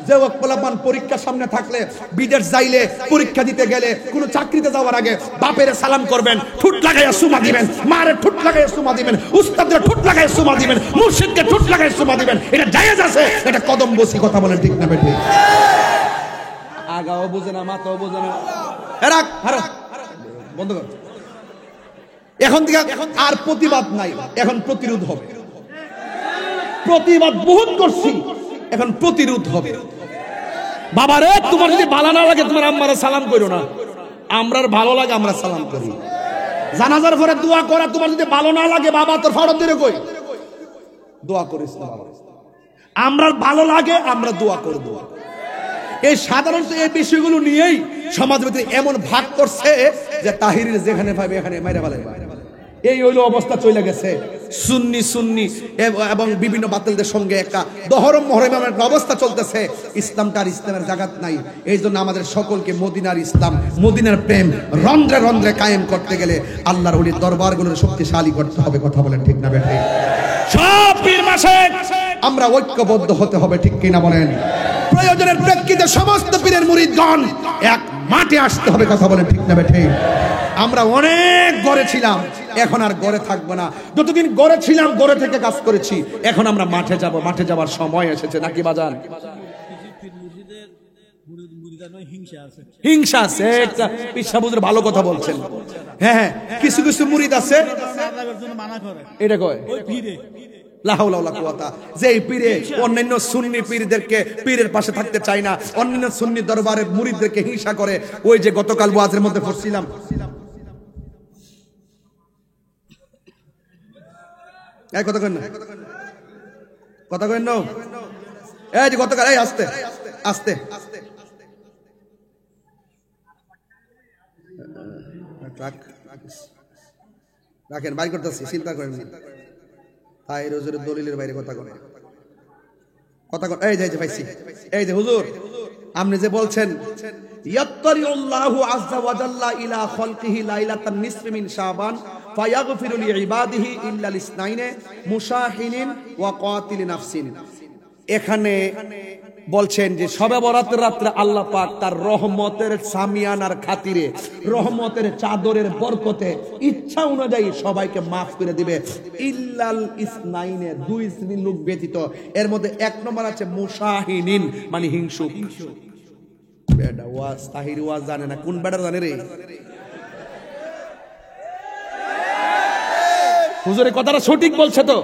[SPEAKER 3] যে পোলাপান পরীক্ষার সামনে থাকলে, বিদেশ যাইলে, পরীক্ষা দিতে গেলে, কোন চাকরিতে যাওয়ার আগে বাপের সালাম করবেন, ঠুট লাগাইয়া সুমা দিবেন, মারে ঠুট লাগাইয়া সুমা দিবেন, উস্তাদের ঠুট লাগাইয়া সুমা দিবেন, মুর্শিদকে ঠুট লাগাইয়া সুমা দিবেন। এটা জায়েজ আছে, এটা কদম বসি। কথা বলেন ঠিক না বেঠিক? আগাও বুঝে না, মাথাও বুঝে না। বন্ধ কর। এখন থেকে আর প্রতিবাদ নাই, এখন প্রতিরোধ হবে। প্রতিবাদ বহুত করছি, এখন প্রতিরোধ হবে। বাবারে তোমার যদি ভালো না লাগে তোমার আম্মারে সালাম করো না, আমরার ভালো লাগে আমরা সালাম করি। জানাজার পরে দোয়া করা তোমার যদি ভালো না লাগে, বাবা তোর ফরজ দিয়ে কই দোয়া করিস না বাবা, আমরার ভালো লাগে আমরা দোয়া করব। এই সাধারণত এই বিষয়গুলো নিয়েই সমাজ ভিতরে এমন ভাগ করছে যে তাহিরের যেখানে পাবে এখানে মাইরা ফেলে। এই হইল অবস্থা চলে গেছে। সুন্নি সুন্নি এবং বিভিন্ন বাতিলদের সঙ্গে একটা দহরম মহরমের একটা অবস্থা চলতেছে। ইসলামটা আর ইসলামের জায়গা নাই। এই জন্য আমাদের সকলকে মদিনার ইসলাম, মদিনার প্রেম রন্ধ্রে রন্ধ্রে কায়েম করতে গেলে আল্লাহর ওলির দরবারগুলোর শক্তিশালী করতে হবে। কথা বলেন ঠিক না বেঠিক? সব পীর মাশায়েখ আমরা ঐক্যবদ্ধ হতে হবে, ঠিক কিনা বলেন? প্রয়োজনের প্রেক্ষিতে সমস্ত পীরের মুরিদগণ এক মাঠে আসতে হবে। কথা বলেন ঠিক না বেঠিক? আমরা অনেক গড়ে ছিলাম, এখন আর গড়ে থাকবো না। যতদিন গড়ে ছিলাম গড়ে থেকে কাজ করেছি, এখন আমরা মাঠে যাব। মাঠে যাওয়ার সময় এসেছে, নাকি বাজান? হিংসা আছে, একটা পিসা বুঝে ভালো কথা বলছেন। হ্যাঁ, কিছু কিছু মুরিদ আছে এটা কয় যে পীরে অন্যান্য সুন্নি পীরদেরকে পীরের পাশে থাকতে চায় না, অন্যান্য সুন্নি দরবারের মুরিদদেরকে হিংসা করে। ওই যে গতকাল ওয়াজের মধ্যে পড়ছিলাম, কথা কেন কথা কেন এই যে গতকাল, এই আস্তে আস্তে রাখেন, বাইর করতেছি, চিন্তা করেন তাই রোজের দলিলের বাইরে কথা কয় কথা কয়। এই যে পাইছি, এই যে হুজুর আপনি যে বলছেন ইয়াত্তারিউল্লাহু আযজা ওয়া জাল্লা ইলা খালকিহি লাইলাতান নিসফি মিন শাবান ফায়াগফিরু লিইবাদিহি ইল্লা লিসনাইনে মুশাহিনিন ওয়া কাতিল নাফসিন। এখানে বলছেন যে শবে বরাতের রাতে আল্লাহ পাক তার রহমতের সামিয়ানার খাতিরে, রহমতের চাদরের বরকতে ইচ্ছা অনুযায়ী সবাইকে মাফ করে দিবে, ইল্লাল ইসনাইনে, দুই শ্রেণীর লোক ব্যতীত। এর মধ্যে এক নম্বর আছে মুশাহিনিন, মানে হিংসুক। বেটা ওয়াজ তাহির ওয়াজ জানে না, কোন বেটা জানে রে? হুজুরের কথাটা সঠিক বলছে তো?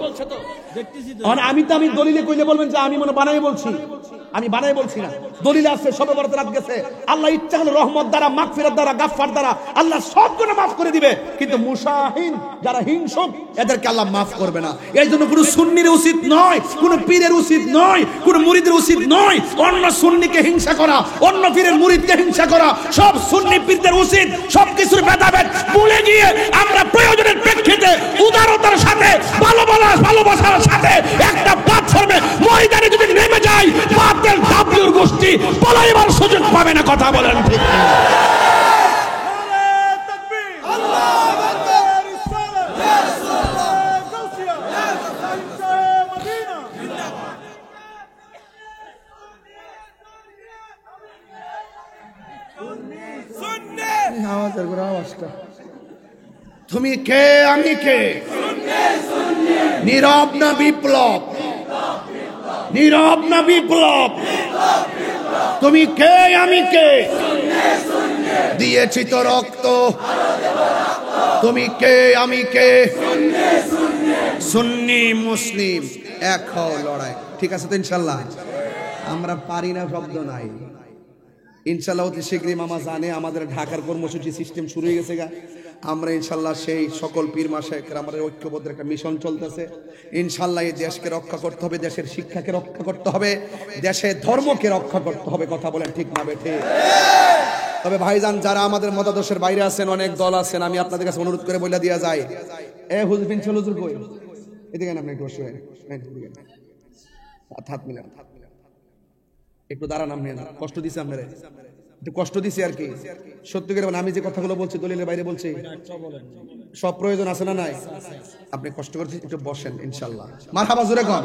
[SPEAKER 3] আমি দলিলে কইলে বলবেন যে আমি মনে বানাই বলছি।
[SPEAKER 1] আমি বানাই বলছি না, দলিল আছে, সবে বরাত রাত গেছে, আল্লাহ ইচ্ছা হলে রহমত দ্বারা, মাগফিরাত দ্বারা, গাফফার দ্বারা আল্লাহ সব গুনাহ maaf করে দিবে, কিন্তু মুশাহিন যারা হিংসুক এদেরকে আল্লাহ maaf করবে না। এই জন্য কোন সুন্নির উচিত নয়, কোন পীরের উচিত নয়, কোন মুরিদের উচিত নয় অন্য সুন্নিকে হিংসা করা, অন্য পীরের মুরিদকে হিংসা করা। সব সুন্নি পীরদের উচিত সবকিছুর ভেদাভেদ ভুলে গিয়ে আমরা প্রয়োজনের প্রেক্ষিতে উদারতার সাথে ভালোবাসার সাথে একটা প্ল্যাটফর্মে ময়দানে যদি নেমে যাই, বাতিল ডাব্লিউর গোষ্ঠী পলাইবার সুযোগ পাবে না। কথা বলেন ঠিক না?
[SPEAKER 3] তুমি কে আমি কে? নীরব না বিপ্লব? নীরব না বিপ্লব? তুমি কে আমি কে? দিয়েছি তো রক্ত। তুমি কে আমি কে? সুন্নি মুসলিম এক হও, লড়াই। ঠিক আছে তো ইনশাল্লাহ? আমরা পারি না শব্দ নাই ইনশাল্লাহ। অতি শীঘ্রই মামা জানে আমাদের ঢাকার কর্মসূচি সিস্টেম শুরু হয়ে গেছে গা। আমরা ইনশাল্লাহ সেই সকল পীর মাশায়েখরা আমাদের ঐক্যবদ্ধ একটা মিশন চলতেছে। ইনশাল্লাহ এই দেশকে রক্ষা করতে হবে, দেশের শিক্ষাকে রক্ষা করতে হবে, দেশের ধর্মকে রক্ষা করতে হবে। কথা বলেন ঠিক না বেঠিক? তবে ভাইজান যারা আমাদের মতাদর্শের বাইরে আছেন, অনেক দল আছেন, আমি আপনাদের কাছে অনুরোধ করে বলে দেওয়া যায়, এ হুজবিন ছিল হুজুর কই এদিকে আপনি একটু বসে হাত মিলান, একটু দাঁড়ান। আপনি কষ্ট দিছে, আপনারা একটু কষ্ট দিছি আর কি। সত্যি করে আমি যে কথাগুলো বলছি দলিলের বাইরে বলছি, সব প্রয়োজন আছে না নাই? আপনি কষ্ট করছেন, একটু বসেন ইনশাল্লাহ। মারহাবা জোরে কন।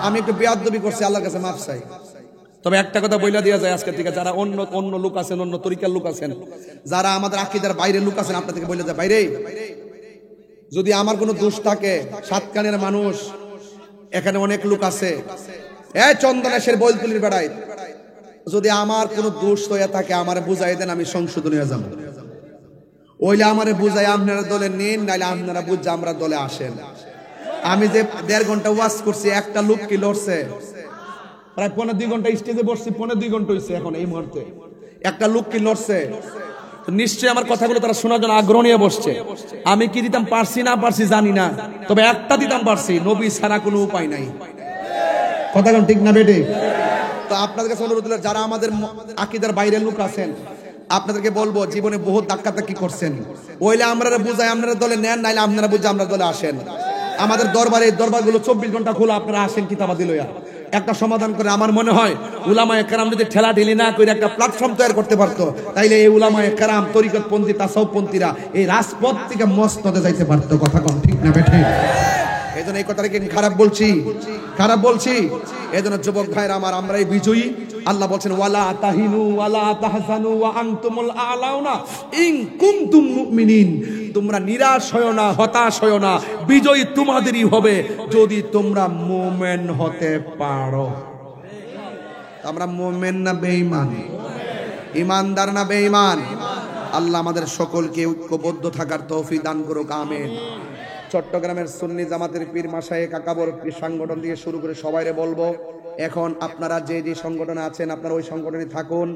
[SPEAKER 3] আমি একটু বেয়াদবি করছি, আল্লাহর কাছে মাফ চাই। তবে একটা কথা বইলা দেওয়া যায় আজকে থেকে, যারা অন্য লোক আছেন, অন্য তরিকার লোক আছেন, যারা আমাদের আকীদার বাইরের লোক আছেন, আপনাদেরকে বইলা যায় বাইরে যদি আমার কোনো দোষ থাকে, সাতকানের মানুষ এখানে অনেক লোক আছে, চন্দনেশের বলতুলির বেড়ায়, যদি আমার কোনো দোষ হয়ে থাকে আমারে বুঝাই দেন, আমি সংশোধনীয় যাব। ওইলে আমারে বুঝাই আপনারা দলে নিন, নাইলে আপনারা বুঝে আমরা দলে আসেন। আমি যে 1.5 ঘন্টা ওয়াজ করছি, একটা লোক কি লড়ছে? প্রায় 1.5 ঘন্টা স্টেজে বসছি, 1.5 ঘন্টা হয়েছে এখন এই মুহূর্তে। একটা লোক কি লড়ছে? নিশ্চয়ই আমার কথাগুলো তারা শোনার জন্য আগ্রহ নিয়ে বসছে। আমি কি দিতাম পারছি না পারছি জানি না, তবে একটা দিতাম পারছি, নবী ছাড়া কোনো উপায় নাই। কথা কোন ঠিক না বেটে? তো আপনাদের কাছে অনুরোধ, যারা আমাদের আকীদার বাইরের লোক আছেন, আপনাদেরকে বলবো জীবনে বহুত ধাক্কাধাক্কি করছেন, ওইলে আমরা বুঝাই আপনারা দলে নেন, নাইলে আপনারা বুঝে আমরা দলে আসেন। আমাদের দরবারে এই দরবারগুলো 24 ঘন্টা খোলা, আপনারা আসেন কিতাবাদি লইয়া একটা সমাধান করে। আমার মনে হয় উলামায়ে কেরাম যদি ঠেলা ঢেলি না করে একটা প্ল্যাটফর্ম তৈরি করতে পারতো, তাইলে এই উলামায়ে কেরাম, তরিকতপন্থী, তাসাউফপন্থীরা এই রাজপথ থেকে মসনদে যাইতে পারতো। কথা কোন ঠিক না বেঠে? এই জন্য এই কথাটাকে খারাপ বলছি। এই জন্য যুবক ভাইরা আমার, আমরাই বিজয়ী। আল্লাহ বলছেন ওয়ালা তাহিনু ওয়ালা তাহজানু ওয়া আনতুমুল আ'লাউনা ইন কুনতুম মুমিনিন। তোমরা নিরাশ হয়ো না, হতাশ হয়ো না, বিজয়ী তোমাদেরই হবে যদি তোমরা মুমিন হতে পারো। আমরা মুমিন না বেঈমান? ঈমানদার না বেঈমান? আল্লাহ আমাদের সকলকে ঐক্যবদ্ধ থাকার তৌফিক দান করুক, আমিন। চট্টগ্রামের সুন্নি জামাতের পীর মাশায়েখ আকাবর পীর সংগঠন দিয়ে শুরু করে সবাইরে বলবো, এখন আপনারা যে সংগঠনে আছেন আপনারা ওই সংগঠনে থাকুন।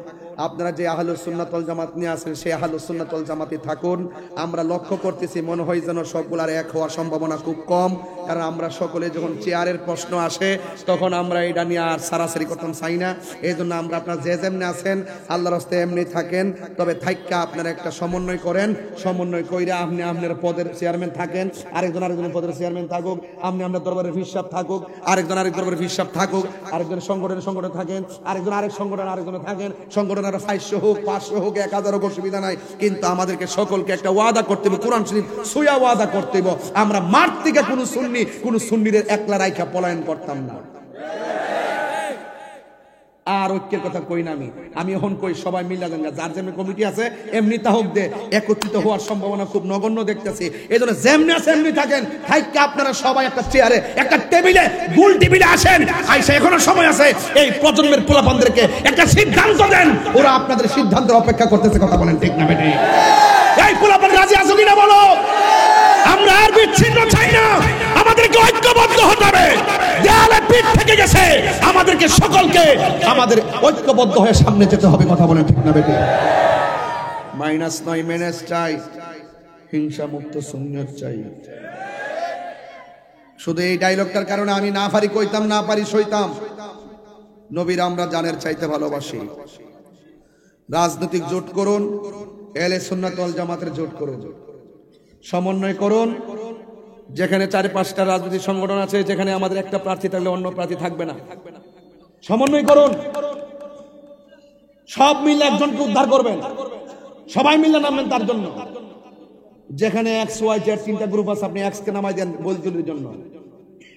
[SPEAKER 3] আপনারা যে আহলুস সুন্নাত ওয়াল জামাত নিয়ে আছেন সেই আহলুস সুন্নাত ওয়াল জামাতে থাকুন। আমরা লক্ষ্য করতেছি মনে হয় যেন সবগুলার এক হওয়ার সম্ভাবনা খুব কম, কারণ আমরা সকলে যখন চেয়ারের প্রশ্ন আসে তখন আমরা এটা নিয়ে আর সারাসারি করতাম চাই না। এই জন্য আমরা আপনারা যে যেমনি আছেন আল্লাহর রাস্তায় এমনি থাকেন, তবে থাইক্কা আপনারা একটা সমন্বয় করেন। সমন্বয় কইরা আপনি আপনার পদের চেয়ারম্যান থাকেন, আরেকজনের পদের চেয়ারম্যান থাকুক, আপনি আপনার দরবারের হিসাব থাকুক, আরেকজন আরেক দরবারের হিসাব থাকুক, আরেকজন সংগঠন থাকেন, আরেকজন আরেক সংগঠনে থাকেন। সংগঠন 500 হোক, 500 হোক, 1000 হোক, অসুবিধা নাই, কিন্তু আমাদেরকে সকলকে একটা ওয়াদা করতে হবে, কোরআন শরীফ সুয়া ওয়াদা করতে হবে। আমরা মাঠ থেকে কোন সুন্নিদের একলা রাইখা পলায়ন করতাম না। আর ঐক্যের কথা কই না আমি এখন কই সবাই মিলা যান, যার যেমনি কমিটি আছে এমনি তা হোক, দে একত্রিত হওয়ার সম্ভাবনা খুব নগণ্য দেখতেছি। এই জন্য যেমনি আছে এমনি থাকেন, থাইকা আপনারা সবাই একটা চেয়ারে, একটা টেবিলে, গোল টেবিলে আসেন। আইসা এখনো সময় আছে, এই প্রজন্মের পোলাপানদেরকে একটা সিদ্ধান্ত দেন, ওরা আপনাদের সিদ্ধান্তের অপেক্ষা করতেছে। কথা বলেন ঠিক না বেটি? এই পোলাপান রাজি আছো কিনা বলো? আমরা আর বিচ্ছিন্ন চাই না, আমাদেরকে ঐক্যবদ্ধ হতে হবে। দেয়ালে পিঠ
[SPEAKER 1] থেকে গেছে। আমাদেরকে সকলকে আমাদের ঐক্যবদ্ধ হয়ে সামনে যেতে হবে। কথা বলেন ঠিক না বেটি? মাইনাস নয় মেনেস চাই, হিংসা মুক্ত সুন্নিয়ত চাই। শুধু এই ডায়লগটার কারণে আমি না পারি কইতাম, না পারি সইতাম। নবীর আমরা জানের চাইতে ভালোবাসি। রাজনৈতিক জোট করুন, আহলে সুন্নাত ওয়াল জামাতের জোট করুন, সমন্বয় করুন। যেখানে 4-5টা রাজনৈতিক সংগঠন আছে, যেখানে আমাদের একটা প্রার্থী থাকলে অন্য প্রার্থী থাকবে না, সমন্বয় করুন। সব মিলে একজনকে উদ্ধার করবেন, সবাই মিলে নামবেন তার জন্য। যেখানে এক্স ওয়াই জেড 3টা গ্রুপ আছে, আপনি এক্স কে নামাই দেন বলতুলির জন্য,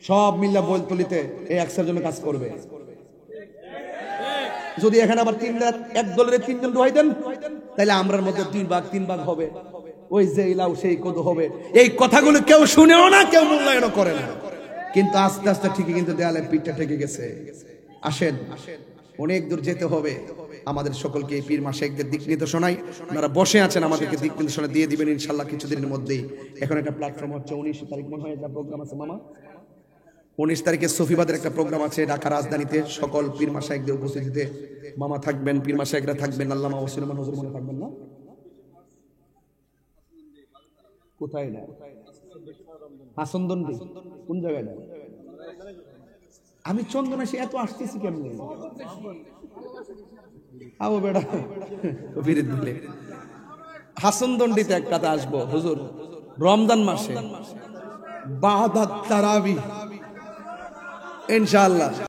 [SPEAKER 1] সব মিলে বলতুলিতে এই এক্সের জন্য কাজ করবে। যদি এখানে আবার এক দলের 3 জন ঢুকাই দেন, তাহলে আমরার মধ্যে 3 ভাগ হবে। ওই যে ইলাও সেই কত হবে। এই কথাগুলো কেউ শুনেও না, কেউ মূল্যায়নও করে না, কিন্তু আস্তে আস্তে ঠিকই কিন্তু দেয়ালে পিঠটা ঠেকে গেছে। আসেন, অনেক দূর যেতে হবে। আমাদের সকলকে এই পীর মাশায়েখদের দিক নির্দেশনায় আপনারা বসে আছেন, আমাদেরকে দিক নির্দেশনা দিয়ে দিবেন ইনশাআল্লাহ কিছুদিনের মধ্যেই। এখন একটা প্ল্যাটফর্ম হচ্ছে 19 তারিখ মনে হয় একটা প্রোগ্রাম আছে মামা, 19 তারিখে সফিবাদের একটা প্রোগ্রাম আছে ঢাকা রাজধানীতে। সকল পীর মাশায়েখদের উপস্থিতিতে মামা থাকবেন, পীর মাশায়েখরা থাকবেন, আল্লামা ওসমান হুজুর মনে থাকবেন না? কোথায় না? হাসনদন্ডি কোন জায়গায়? আমি চন্দনাশি এত আসতেছি কেমনে? আবো বেড়া বিরিদ বলে হাসনদন্ডিতে একটাতে আসবো হুজুর, রমজান মাসে বাদাত তারাবি ইনশাআল্লাহ।